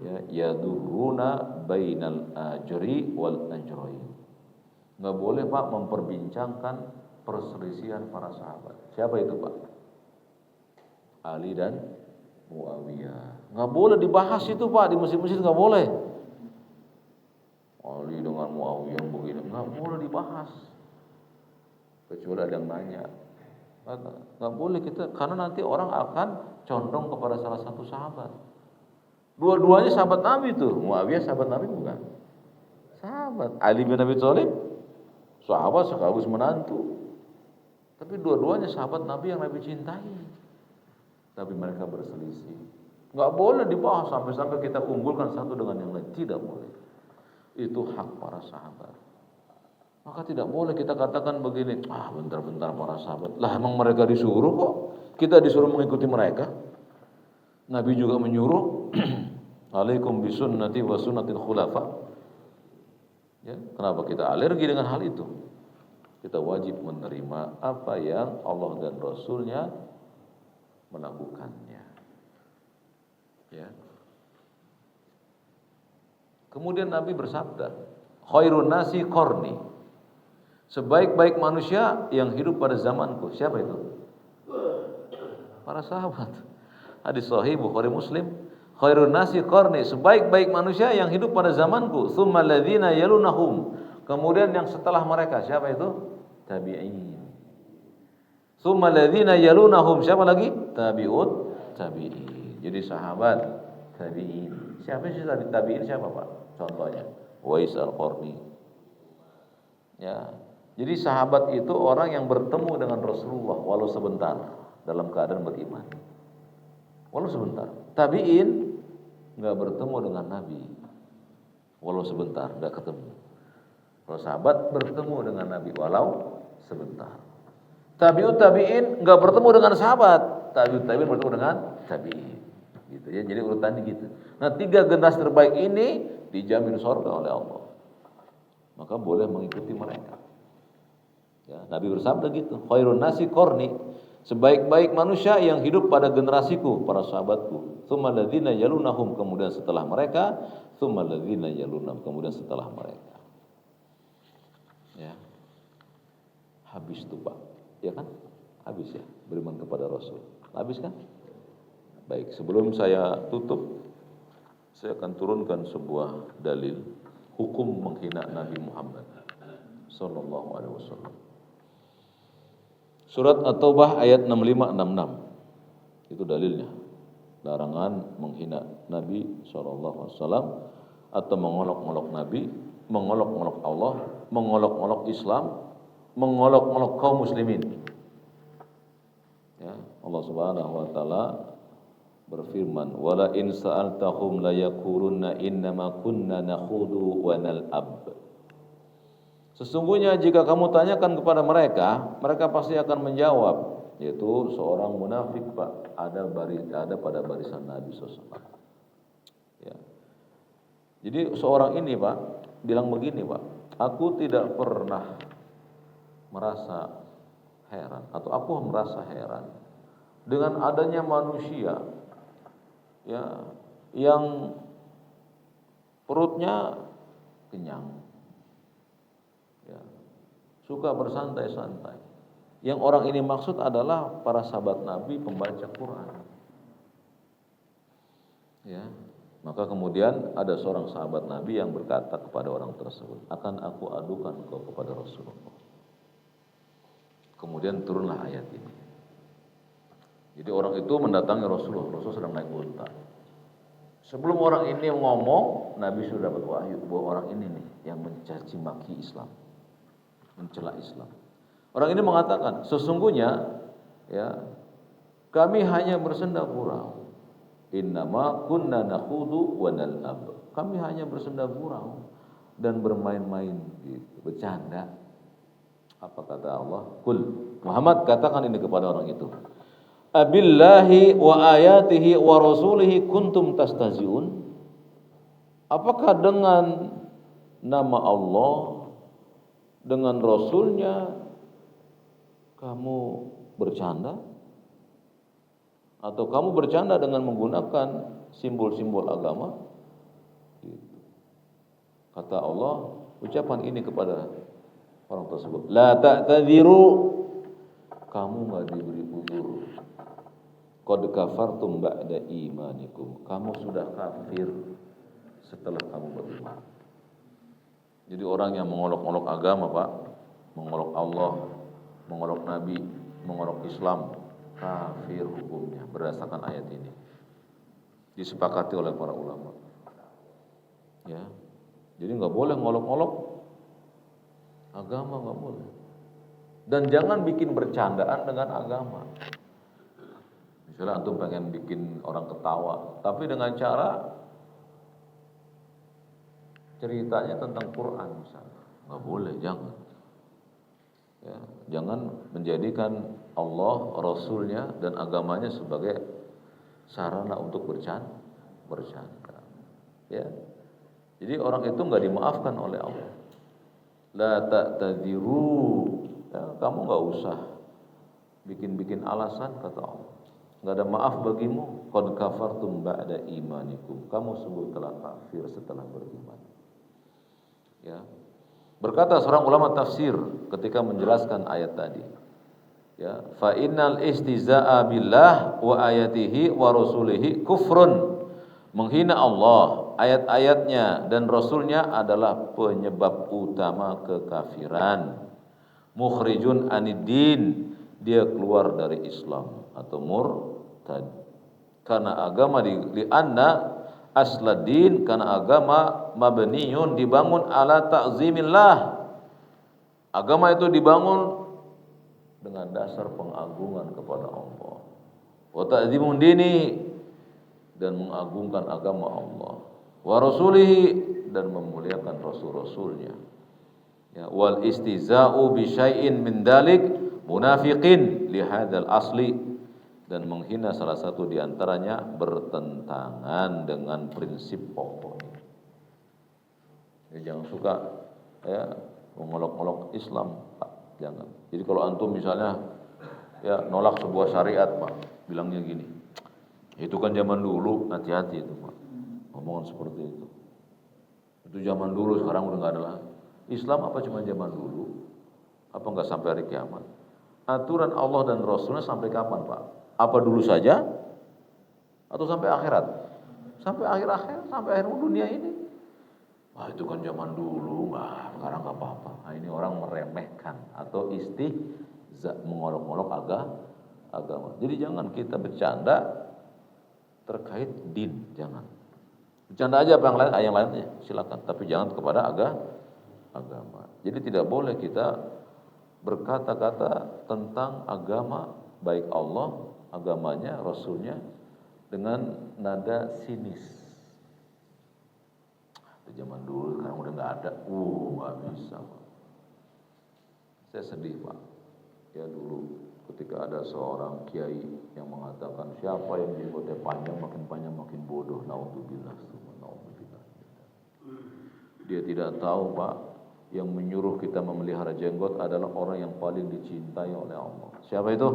Ya, yaduruna bainal ajri wal ajrain. Enggak boleh Pak memperbincangkan perselisihan para sahabat. Siapa itu Pak? Ali dan Muawiyah. Enggak boleh dibahas itu Pak, di masjid-masjid enggak boleh. Ali dengan Muawiyah begini, enggak boleh dibahas. Kecuali ada yang nanya. Enggak boleh kita, karena nanti orang akan condong kepada salah satu sahabat. Dua-duanya sahabat Nabi tuh. Muawiyah sahabat Nabi bukan? Sahabat. Ali bin Abi Thalib sahabat sekaligus menantu. Tapi dua-duanya sahabat Nabi yang Nabi cintai. Tapi mereka berselisih. Enggak boleh dibahas sampai-sampai kita unggulkan satu dengan yang lain. Tidak boleh. Itu hak para sahabat. Maka tidak boleh kita katakan begini, bentar-bentar para sahabat. Lah emang mereka disuruh kok. Kita disuruh mengikuti mereka. Nabi juga menyuruh, alaikum bisunnati wa sunnatil khulafa. Ya, kenapa kita alergi dengan hal itu? Kita wajib menerima apa yang Allah dan Rasulnya melakukannya. Ya. Kemudian Nabi bersabda, khairun nasi qarni. Sebaik-baik manusia yang hidup pada zamanku. Siapa itu? Para sahabat. Hadis sahih Bukhari Muslim. Khairun nasi qarni, sebaik-baik manusia yang hidup pada zamanku. Tsummal ladzina yalunahum. Kemudian yang setelah mereka, siapa itu? Tabi'in. Tsummal ladzina yalunahum, siapa lagi? Tabi'in. Jadi sahabat tabi'in. Siapa sih tabi'in siapa, Pak? Contohnya Uwais Al-Qarni. Ya. Jadi sahabat itu orang yang bertemu dengan Rasulullah walau sebentar dalam keadaan beriman. Walau sebentar. Tabi'in enggak bertemu dengan Nabi. Walau sebentar, enggak ketemu. Kalau sahabat bertemu dengan Nabi walau sebentar. Tabi'in enggak bertemu dengan sahabat. Tabi'in bertemu dengan tabi'in. Gitu ya. Jadi urutannya gitu. Nah, 3 generasi terbaik ini dijamin surga oleh Allah. Maka boleh mengikuti mereka. Ya, Nabi bersabda gitu, khairun nasi qarni, sebaik-baik manusia yang hidup pada generasiku, para sahabatku. Tsummal ladzina yalunahum, kemudian setelah mereka, tsummal ladzina yalunahum, kemudian setelah mereka. Ya. Habis tuh, Pak. Ya kan? Habis ya, beriman kepada Rasul. Habis kan? Baik, sebelum saya tutup, saya akan turunkan sebuah dalil hukum menghina Nabi Muhammad sallallahu alaihi wasallam. Surat At-Taubah ayat 65-66. Itu dalilnya. Larangan menghina Nabi sallallahu alaihi wasallam atau mengolok-olok Nabi, mengolok-olok Allah, mengolok-olok Islam, mengolok-olok kaum muslimin. Ya, Allah Subhanahu wa taala berfirman, "Wala in sa'altahum la yaqulunna innama kunna nakhudu wa nal'ab." Sesungguhnya jika kamu tanyakan kepada mereka, mereka pasti akan menjawab, yaitu seorang munafik, Pak, ada pada barisan Nabi SAW. Ya. Jadi seorang ini, Pak, bilang begini, Pak, aku tidak pernah merasa heran atau aku merasa heran dengan adanya manusia ya yang perutnya kenyang, ya, suka bersantai-santai. Yang orang ini maksud adalah para sahabat Nabi pembaca Quran. Ya, maka kemudian ada seorang sahabat Nabi yang berkata kepada orang tersebut, akan aku adukan kau kepada Rasulullah. Kemudian turunlah ayat ini. Jadi orang itu mendatangi Rasulullah. Rasul sedang naik unta. Sebelum orang ini ngomong, Nabi sudah dapat wahyu bahwa orang ini nih yang mencaci maki Islam, mencela Islam. Orang ini mengatakan, sesungguhnya ya kami hanya bersenda gurau. Innama kunna nakhudu wa nal'ab. Kami hanya bersenda gurau dan bermain-main gitu, bercanda. Apa kata Allah? Qul, Muhammad katakan ini kepada orang itu. Abillahi wa ayatihi wa rasulihi kuntum tastaziun? Apakah dengan nama Allah, dengan Rasulnya kamu bercanda? Atau kamu bercanda dengan menggunakan simbol-simbol agama? Gitu. Kata Allah, ucapan ini kepada orang tersebut. La ta'tadiru, kamu enggak diberi uzur. Qad kafartum ba'da imanikum. Kamu sudah kafir setelah kamu beriman. Jadi orang yang mengolok-olok agama, Pak, mengolok Allah, mengolok Nabi, mengolok Islam, kafir hukumnya berdasarkan ayat ini. Disepakati oleh para ulama. Ya. Jadi enggak boleh ngolok-ngolok agama, enggak boleh. Dan jangan bikin bercandaan dengan agama. Misalnya antum pengen bikin orang ketawa, tapi dengan cara ceritanya tentang Quran misalnya. Enggak boleh, jangan. Ya, jangan menjadikan Allah, Rasulnya dan agamanya sebagai sarana untuk bercanda. Ya. Jadi orang itu enggak dimaafkan oleh Allah. La ta'tadiru. Ya, kamu enggak usah bikin-bikin alasan kata Allah. Enggak ada maaf bagimu. Qad kafartum ba'da imanikum. Kamu sungguh telah kafir setelah beriman. Ya. Berkata seorang ulama tafsir ketika menjelaskan ayat tadi, ya, fa innal istizaa billah wa ayatihi wa rasulihi kufrun. Menghina Allah, ayat-ayatnya dan rasulnya adalah penyebab utama kekafiran. Mukhrijun aniddin, dia keluar dari Islam atau murtad. Karena agama li anna asladdin, karena agama mabniyun, dibangun ala ta'zimillah. Agama itu dibangun dengan dasar pengagungan kepada Allah. Wa ta'zimun dini, dan mengagungkan agama Allah. Wa rasulihi, dan memuliakan rasul-rasulnya. Ya, wal istiza'u bi syai'in min dalik munafiqin li hadzal asli, dan menghina salah satu di antaranya bertentangan dengan prinsip pokok. Ya, jangan suka ya mengolok-olok Islam, Pak. Jangan. Jadi kalau antum misalnya ya nolak sebuah syariat, Pak, bilangnya gini, itu kan zaman dulu, hati-hati itu, Pak. Omongan seperti itu. Itu zaman dulu, sekarang udah enggak ada lagi. Islam apa cuma zaman dulu? Apa enggak sampai hari kiamat? Aturan Allah dan Rasulnya sampai kapan, Pak? Apa dulu saja? Atau sampai akhirat? Sampai akhir-akhir, sampai akhir dunia ini. Wah, itu kan zaman dulu, sekarang enggak apa-apa. Nah, ini orang meremehkan atau mengolok-olok agama. Jadi jangan kita bercanda terkait din, jangan. Bercanda aja apa yang lainnya, silakan, tapi jangan kepada agama. Jadi tidak boleh kita berkata-kata tentang agama, baik Allah, agamanya, Rasulnya, dengan nada sinis. Di zaman dulu, sekarang udah nggak ada, nggak bisa, Pak. Saya sedih, Pak. Ya dulu ketika ada seorang kiai yang mengatakan siapa yang jenggotnya panjang makin bodoh, naudzubillah. Dia tidak tahu, Pak, yang menyuruh kita memelihara jenggot adalah orang yang paling dicintai oleh Allah. Siapa itu?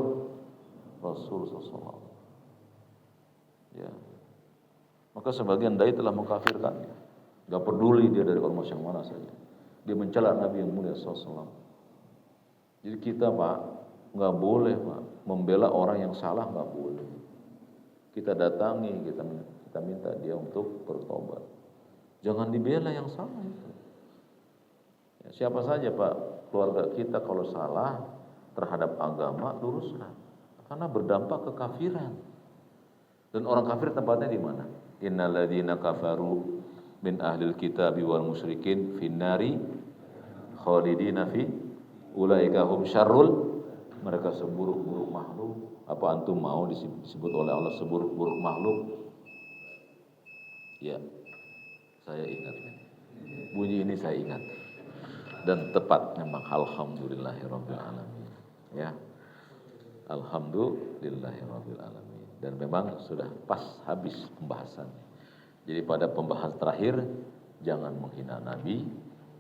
Rasul SAW. Ya. Maka sebagian dai telah mengkafirkannya. Gak peduli dia dari ormas yang mana saja. Dia mencela Nabi yang mulia SAW. Jadi kita, Pak, gak boleh, Pak, membela orang yang salah, gak boleh. Kita datangi, kita minta dia untuk bertobat. Jangan dibela yang salah itu. Ya, siapa saja, Pak, keluarga kita kalau salah terhadap agama, luruskan. Karena berdampak kekafiran. Dan orang kafir tempatnya di mana? Innal ladzina kafaru min ahlil kitabi wal musyrikin finnari khalidina fi ulaika hum syarrul, mereka seburuk-buruk makhluk. Apa antum mau disebut oleh Allah seburuk-buruk makhluk? Ya. Saya ingat, bunyi ini saya ingat, dan tepat memang. Alhamdulillahirabbil alamin. Ya, alhamdulillahirabbil alamin. Dan memang sudah pas habis pembahasannya. Jadi pada pembahasan terakhir, jangan menghina Nabi,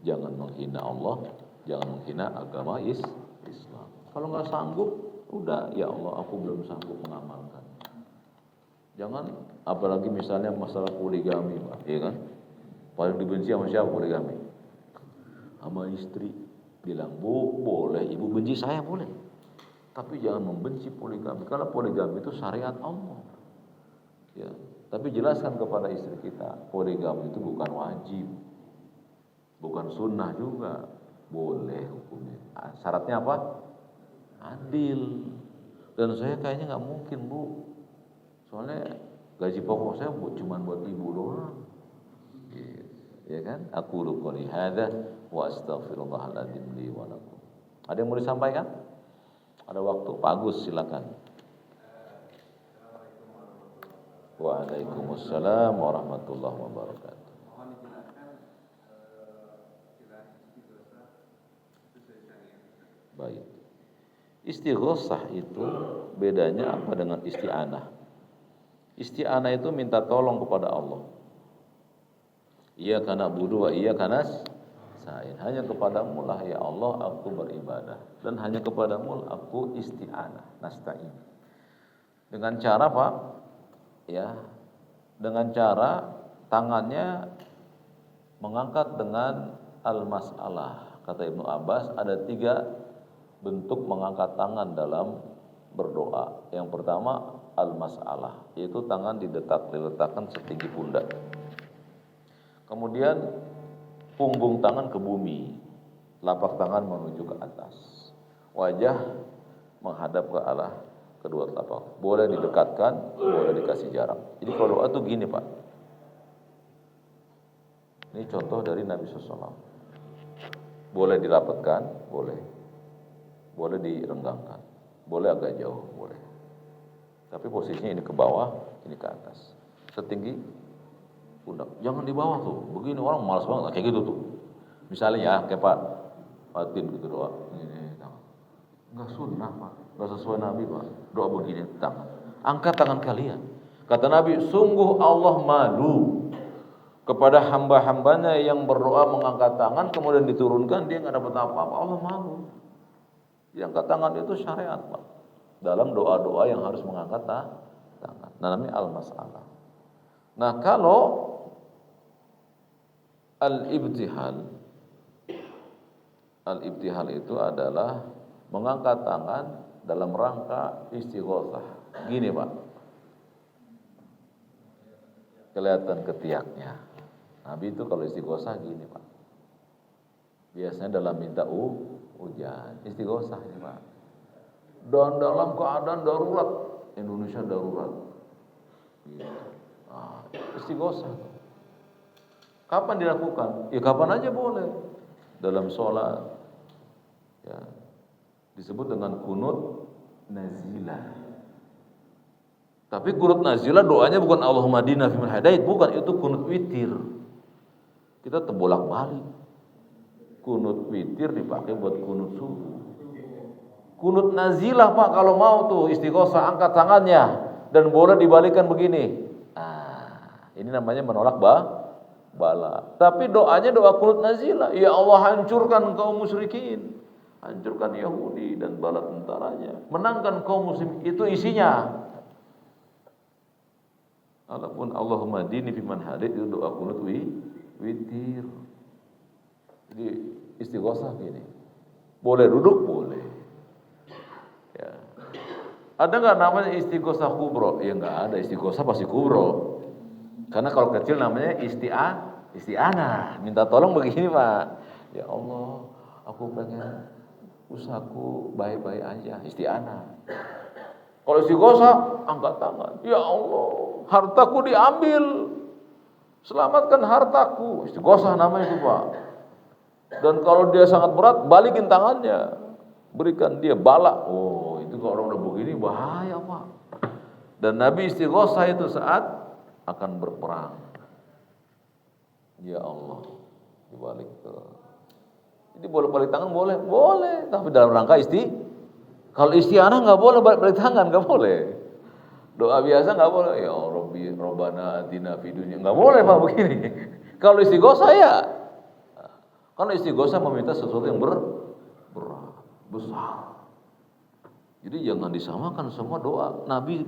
jangan menghina Allah, jangan menghina agama Islam. Kalau nggak sanggup, udah, ya Allah, aku belum sanggup mengamalkan. Jangan, apalagi misalnya masalah poligami, Pak, ya kan? Paling dibenci sama siapa poligami? Sama istri. Bilang, Bu, boleh ibu benci saya, boleh. Tapi jangan membenci poligami. Karena poligami itu syariat Allah. Ya. Tapi jelaskan kepada istri kita, poligami itu bukan wajib. Bukan sunnah juga. Boleh hukumnya. Syaratnya apa? Adil. Dan saya kayaknya nggak mungkin, Bu. Soalnya gaji pokok saya cuma buat ibu doang. Ya kan? Aku qouli hadza wa astaghfirullahaladzim li wa lakum. Ada yang mau disampaikan? Ada waktu. Pak Agus, silakan. Waalaikumsalam warahmatullahi wabarakatuh. Baik. Istighosah itu bedanya apa dengan isti'anah? Isti'anah itu minta tolong kepada Allah. Iyyaka na'budu wa iyyaka nasta'in. Hanya kepadamu lah ya Allah aku beribadah, dan hanya kepadamu aku isti'anah, nasta'in. Dengan cara apa? Ya, dengan cara tangannya mengangkat dengan al-mas'alah, Kata Ibnu Abbas, ada 3 bentuk mengangkat tangan dalam berdoa. Yang pertama, al-mas'alah, yaitu tangan diletakkan setinggi pundak. Kemudian punggung tangan ke bumi, lapak tangan menuju ke atas, wajah menghadap ke arah kedua telapak. Boleh didekatkan, boleh dikasih jarak. Jadi kalau doa tuh gini Pak. Ini contoh dari Nabi SAW. Boleh dirapatkan, boleh. Boleh direnggangkan, boleh agak jauh, boleh. Tapi posisinya ini ke bawah, ini ke atas. Setinggi pundak. Jangan di bawah tuh. Begini orang malas banget kayak gitu tuh. Misalnya ya kayak Pak Fatin gitu doa. Ini tangan. Enggak sunnah Pak. Enggak sesuai Nabi Pak. Doa begini tangan. Angkat tangan kalian. Kata Nabi, sungguh Allah malu kepada hamba-hambanya yang berdoa mengangkat tangan kemudian diturunkan dia enggak dapat apa-apa. Allah malu. Yang angkat tangan itu syariat Pak. Dalam doa-doa yang harus mengangkat tangan. Namanya al-mas'alah. Nah, kalau al-ibtihal itu adalah mengangkat tangan dalam rangka istighosah. Gini Pak, kelihatan ketiaknya. Nabi itu kalau istighosah gini Pak. Biasanya dalam minta hujan, istighosah ini Pak. Dan dalam keadaan darurat, Indonesia darurat. Nah, istighosah. Kapan dilakukan? Ya kapan aja boleh. Dalam sholat, ya, disebut dengan kunut nazilah. Tapi kunut nazilah doanya bukan Allahumma hadina fiman hadait, bukan, itu kunut witir. Kita terbolak-balik. Kunut witir dipakai buat kunut subuh. Kunut nazilah Pak, kalau mau tuh istighosah angkat tangannya dan boleh dibalikan begini. Ini namanya menolak bala. Tapi doanya doa kunut nazilah. Ya Allah, hancurkan kaum musyrikin, hancurkan Yahudi dan bala tentaranya, menangkan kaum muslim. Itu isinya. Walaupun Allahumma dini fiman hadid, itu doa kunut witir. Jadi istighosah gini. Boleh duduk, boleh. Ya. Ada nggak namanya istighosah kubro? Ya nggak ada, istighosah pasti kubro. Karena kalau kecil namanya isti'anah. Minta tolong begini Pak. Ya Allah, aku pengen usahaku baik-baik aja. Isti'anah. Kalau istighosah, angkat tangan. Ya Allah, hartaku diambil. Selamatkan hartaku. Istighosah namanya itu Pak. Dan kalau dia sangat berat, balikin tangannya. Berikan dia bala. Oh, itu kalau orang udah begini bahaya Pak. Dan Nabi istighosah itu saat akan berperang. Ya Allah, dibalik tuh. Jadi boleh balik tangan, boleh, tapi dalam rangka kalau isti'anah nggak boleh balik tangan, nggak boleh. Doa biasa nggak boleh. Ya Rabbi, Rabbana atina fid dunya, nggak boleh Pak begini. Kalau istighosah ya, karena istighosah meminta sesuatu yang berat, besar. Jadi jangan disamakan semua doa. Nabi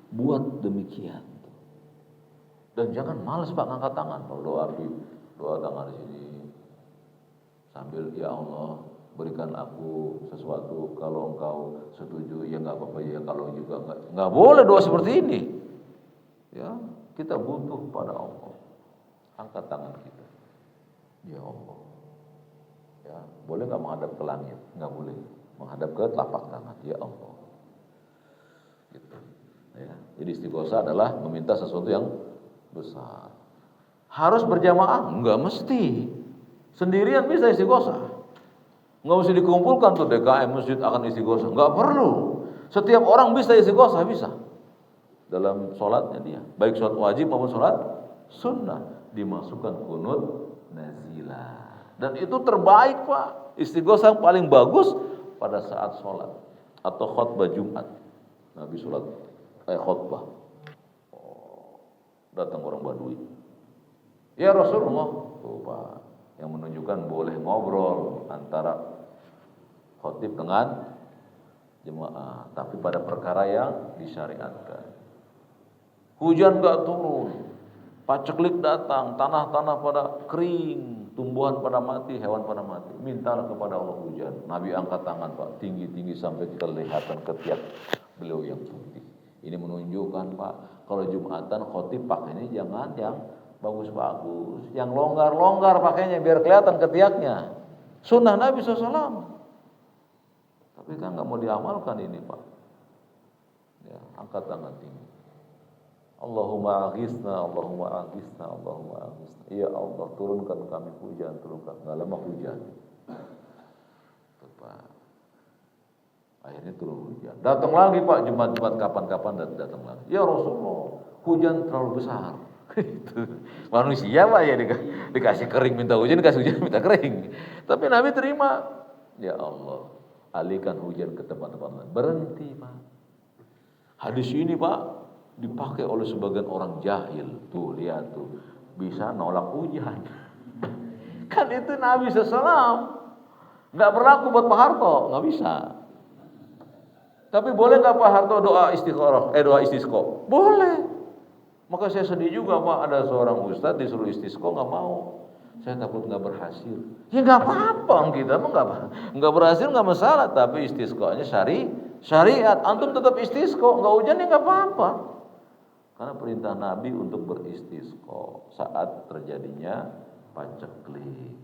buat demikian. Dan jangan malas Pak ngangkat tangan. Kalau doa tangan di sini sambil ya Allah berikan aku sesuatu kalau engkau setuju, ya nggak apa-apa, ya kalau juga nggak boleh doa seperti ini. Ya, kita butuh pada Allah. Angkat tangan kita. Ya Allah. Ya, boleh nggak menghadap ke langit? Nggak boleh. Menghadap ke telapak tangan. Ya Allah. Gitu. Ya. Jadi istighosah adalah meminta sesuatu yang besar. Harus berjamaah? Enggak mesti. Sendirian bisa istighosah. Enggak mesti dikumpulkan tuh DKM masjid akan istighosah. Enggak perlu. Setiap orang bisa istighosah, bisa. Dalam sholatnya dia, baik sholat wajib maupun sholat sunnah, dimasukkan kunut nazilah. Dan itu terbaik Pak. Istighosah yang paling bagus pada saat sholat atau khutbah Jumat. Nabi sholat khutbah. Datang orang Badui. Ya Rasulullah, tuh Pak, yang menunjukkan boleh ngobrol antara khotib dengan jemaah, tapi pada perkara yang disyariatkan. Hujan enggak turun, paceklik datang, tanah-tanah pada kering, tumbuhan pada mati, hewan pada mati. Mintalah kepada Allah hujan. Nabi angkat tangan Pak, tinggi-tinggi sampai kelihatan ketiak beliau yang putih. Ini menunjukkan Pak, kalau Jumatan khotib pakainya jangan yang bagus-bagus, yang longgar-longgar pakainya biar kelihatan ketiaknya. Sunnah Nabi SAW. Tapi kan nggak mau diamalkan ini Pak. Ya, angkat tangan tinggi. Allahumma aghisna, Allahumma aghisna, Allahumma aghisna. Ya Allah, turunkan kami hujan, turunkan. Nggak lama hujan. Pak. Akhirnya turun hujan. Datang lagi Pak, Jumat-Jumat kapan-kapan datang lagi. Ya Rasulullah, hujan terlalu besar. Itu manusia Pak ya dikasih kering minta hujan, dikasih hujan minta kering. Tapi Nabi terima. Ya Allah, alihkan hujan ke tempat-tempat lain. Berhenti Pak. Hadis ini Pak dipakai oleh sebagian orang jahil. Tuh lihat tuh, bisa nolak hujan. Kan itu Nabi SAW. Nggak berlaku buat Pak Harto, nggak bisa. Tapi boleh nggak Pak Harto doa istikharah, doa istisqa? Boleh. Maka saya sedih juga Pak, ada seorang ustadz disuruh istisqa nggak mau. Saya takut nggak berhasil. Ya nggak apa-apa, kita mah nggak berhasil nggak masalah. Tapi istisqanya syariat. Antum tetap istisqa, nggak hujan ya nggak apa-apa. Karena perintah Nabi untuk beristisqa saat terjadinya paceklik.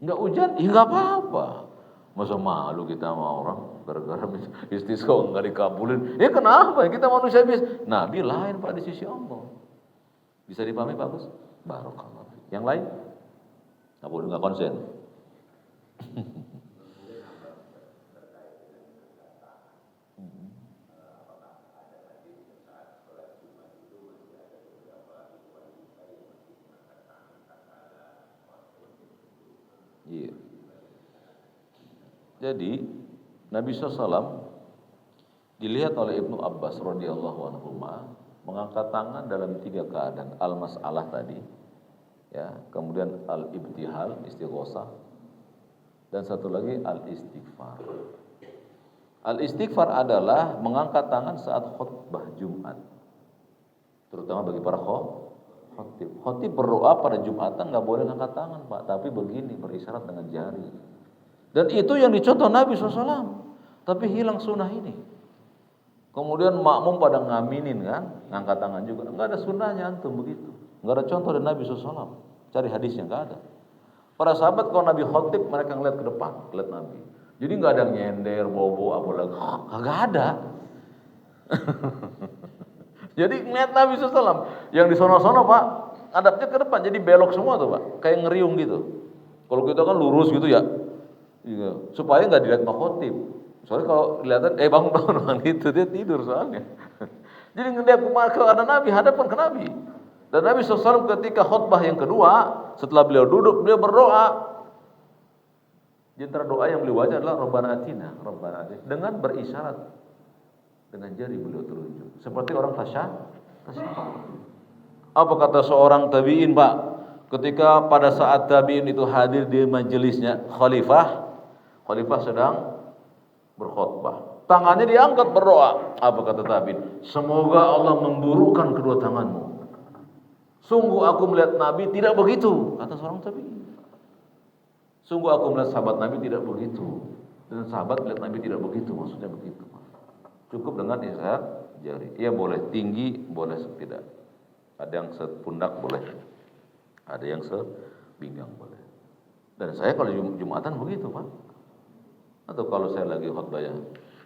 Nggak hujan, ya nggak apa-apa. Masa malu kita sama orang gara-gara istisqa nggak dikabulin? Ya kenapa? Kita manusia biasa. Nabi lain Pak di sisi Allah. Bisa dipahami Pak Gus? Barakallah. Yang lain? Nggak boleh nggak konsen. Iya. Jadi Nabi SAW dilihat oleh Ibnu Abbas radhiyallahu anhu mengangkat tangan dalam 3 keadaan. Al-mas'alah tadi, ya, kemudian al-ibtihal, istighosah, dan satu lagi al-istighfar. Al-istighfar adalah mengangkat tangan saat khutbah Jumat, terutama bagi para khotib. Khotib berdoa pada Jumatan nggak boleh angkat tangan Pak, tapi begini, berisyarat dengan jari. Dan itu yang dicontoh Nabi SAW. Tapi hilang sunnah ini. Kemudian makmum pada ngaminin kan, ngangkat tangan juga. Enggak ada sunnahnya antum begitu. Enggak ada contoh dari Nabi SAW. Cari hadisnya enggak ada. Para sahabat kalau Nabi khotib mereka ngeliat ke depan, ngeliat Nabi. Jadi enggak ada nyender, bobo, apa lagi. Enggak ada. Jadi ngeliat Nabi SAW. Yang di sono-sono Pak, ngadapnya ke depan. Jadi belok semua tuh Pak. Kayak ngeriung gitu. Kalau kita kan lurus gitu ya. Iya, supaya nggak dilihat sama khotib. Soalnya kalau kelihatan bangun gitu dia tidur soalnya. Jadi ngelihat ke ada Nabi, hadapan ke Nabi. Dan Nabi SAW ketika khutbah yang kedua, setelah beliau duduk, beliau berdoa. Di antara doa yang beliau baca adalah Rabbana atina, dengan berisyarat dengan jari beliau telunjuk, seperti orang tasyahud. Apa kata seorang tabi'in Pak? Ketika pada saat tabi'in itu hadir di majelisnya khalifah sedang berkhutbah. Tangannya diangkat berdoa. Apa kata tabi'in? Semoga Allah memburukkan kedua tanganmu. Sungguh aku melihat Nabi tidak begitu, kata seorang tabi'in. Sungguh aku melihat sahabat Nabi tidak begitu. Dan sahabat melihat Nabi tidak begitu, maksudnya begitu. Cukup dengan isyarat jari. Ia boleh tinggi, boleh tidak. Ada yang sepundak boleh. Ada yang sepinggang boleh. Dan saya kalau Jumatan begitu Pak. Atau kalau saya lagi khutbah ya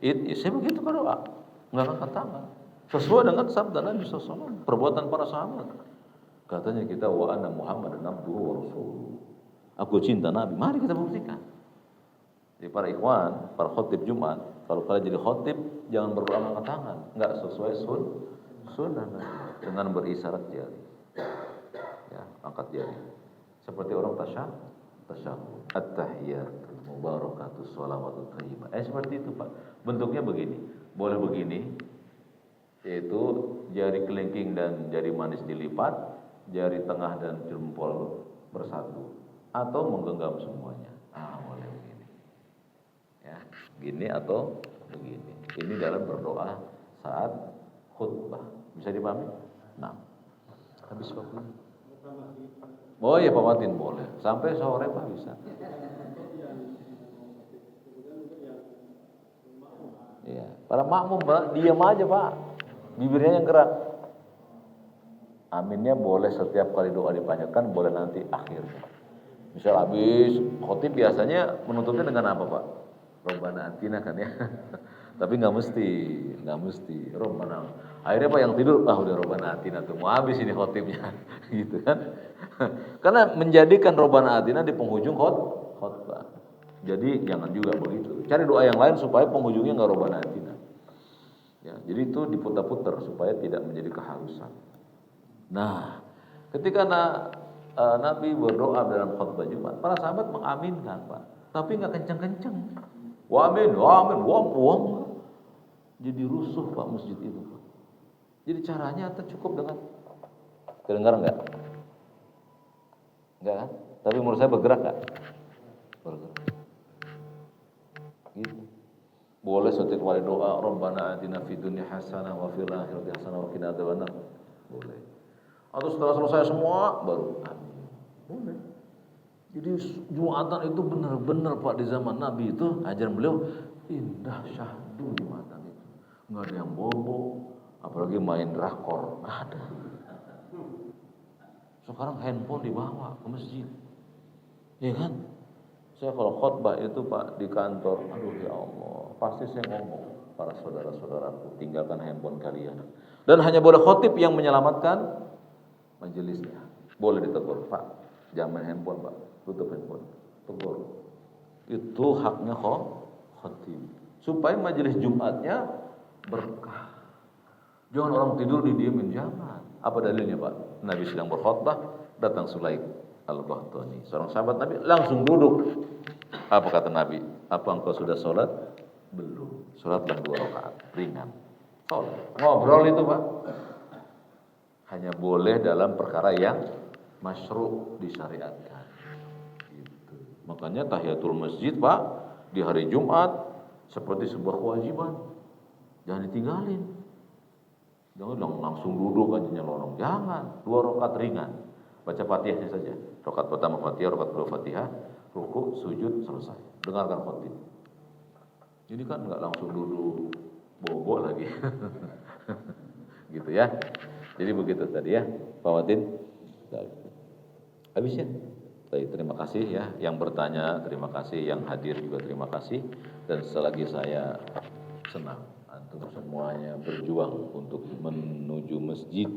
Id, ya saya begitu berdoa, nggak angkat tangan. Sesuai dengan sabda Nabi SAW, perbuatan para sahabat. Katanya kita wa anna Muhammadan abduhu wa rasuluh. Aku cinta Nabi. Mari kita buktikan. Jadi para ikhwan, para khotib Jumat, kalau kalian jadi khotib jangan berdoa angkat tangan, nggak sesuai sunnah dengan berisyarat jari. Ya, angkat jari. Seperti orang tasyahud, at-tahiyyat, mubarakatuh, sholawatu thayyibah. Seperti itu Pak. Bentuknya begini. Boleh begini, yaitu jari kelingking dan jari manis dilipat, jari tengah dan jempol bersatu, atau menggenggam semuanya. Boleh begini. Ya, gini atau begini. Ini dalam berdoa saat khutbah. Bisa dipahami? Nah, habis waktu. Oh iya Pak Matin boleh. Sampai sore Pak bisa. Iya. Para makmum Pak, diam aja Pak. Bibirnya yang gerak. Aminnya boleh setiap kali doa dipanjatkan, boleh nanti akhirnya. Misal habis khotib biasanya menutupnya dengan apa Pak? Robbana atina kan ya. Tapi nggak mesti. Robbana. Akhirnya Pak yang tidur, udah Robbana atina tuh mau habis ini khotibnya, gitu kan? Karena menjadikan Robbana atina di penghujung khotbah. Jadi jangan juga begitu. Cari doa yang lain supaya penghujungnya nggak Robbana atina. Ya, jadi itu diputar-putar supaya tidak menjadi keharusan. Nah, ketika Nabi berdoa dalam khutbah Jumat, para sahabat mengaminkan Pak, tapi nggak kencang-kencang. Wa amin, wam. Jadi rusuh Pak masjid itu Pak. Jadi caranya cukup dengan kedengaran nggak? Nggak kan? Tapi menurut saya bergerak nggak? Bergerak. Gitu. Boleh setiap kali doa, Rabbana atina fid dunya hasanah wa fil akhirati hasanah wa qina adzabannar. Boleh. Atau setelah selesai semua baru amin. Boleh. Jadi Jumatan itu benar-benar Pak di zaman Nabi itu ajaran beliau indah syahdu Jumatan itu. Enggak ada yang bobo, apalagi main drakor, enggak ada. Sekarang handphone dibawa ke masjid. Ya kan? Saya kalau khotbah itu Pak di kantor, aduh ya Allah, pasti saya ngomong para saudara-saudaraku, tinggalkan handphone kalian. Dan hanya boleh khotib yang menyelamatkan majelisnya. Boleh ditegur, Pak, jangan main handphone Pak, tutup handphone, tegur. Itu haknya khotib. Supaya majelis Jumatnya berkah. Jangan orang tidur didiemin, jangan. Apa dalilnya Pak? Nabi sedang berkhotbah, datang Sulaik Al-Bahtani, seorang sahabat Nabi, langsung duduk. Apa kata Nabi? Apa engkau sudah sholat? Belum. Sholatlah 2 rakaat, ringan. Sholat. Ngobrol itu Pak. Hanya boleh dalam perkara yang masyru' disyariatkan. Gitu. Makanya tahiyatul masjid Pak di hari Jumat seperti sebuah kewajiban. Jangan ditinggalin. Jangan langsung duduk aja nyelonong. Jangan. 2 rakaat ringan. Baca Fatihahnya saja. Rakaat pertama Fatihah, rakaat kedua Fatihah, ruku, sujud, selesai. Dengarkan khotib. Ini kan nggak langsung duduk bobo lagi. Gitu ya. Jadi begitu tadi ya, Pak Watin. Habis ya. Terima kasih ya yang bertanya, terima kasih yang hadir juga terima kasih. Dan selagi saya senang antum semuanya berjuang untuk menuju masjid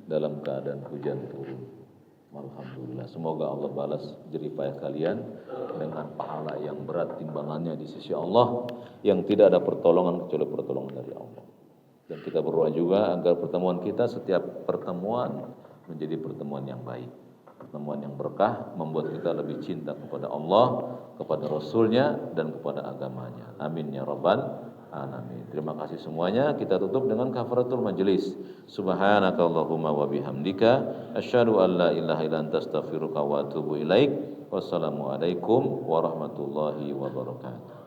dalam keadaan hujan turun. Alhamdulillah, semoga Allah balas jerih payah kalian dengan pahala yang berat timbangannya di sisi Allah, yang tidak ada pertolongan kecuali pertolongan dari Allah. Dan kita berdoa juga agar pertemuan kita setiap pertemuan menjadi pertemuan yang baik, pertemuan yang berkah, membuat kita lebih cinta kepada Allah, kepada Rasulnya, dan kepada agamanya. Amin ya rabbal alamin. Terima kasih semuanya. Kita tutup dengan kafaratul majelis. Subhanakallahumma wa bihamdika asyhadu an la ilaha illa anta astaghfiruka wa atubu ilaik. Wassalamualaikum warahmatullahi wabarakatuh.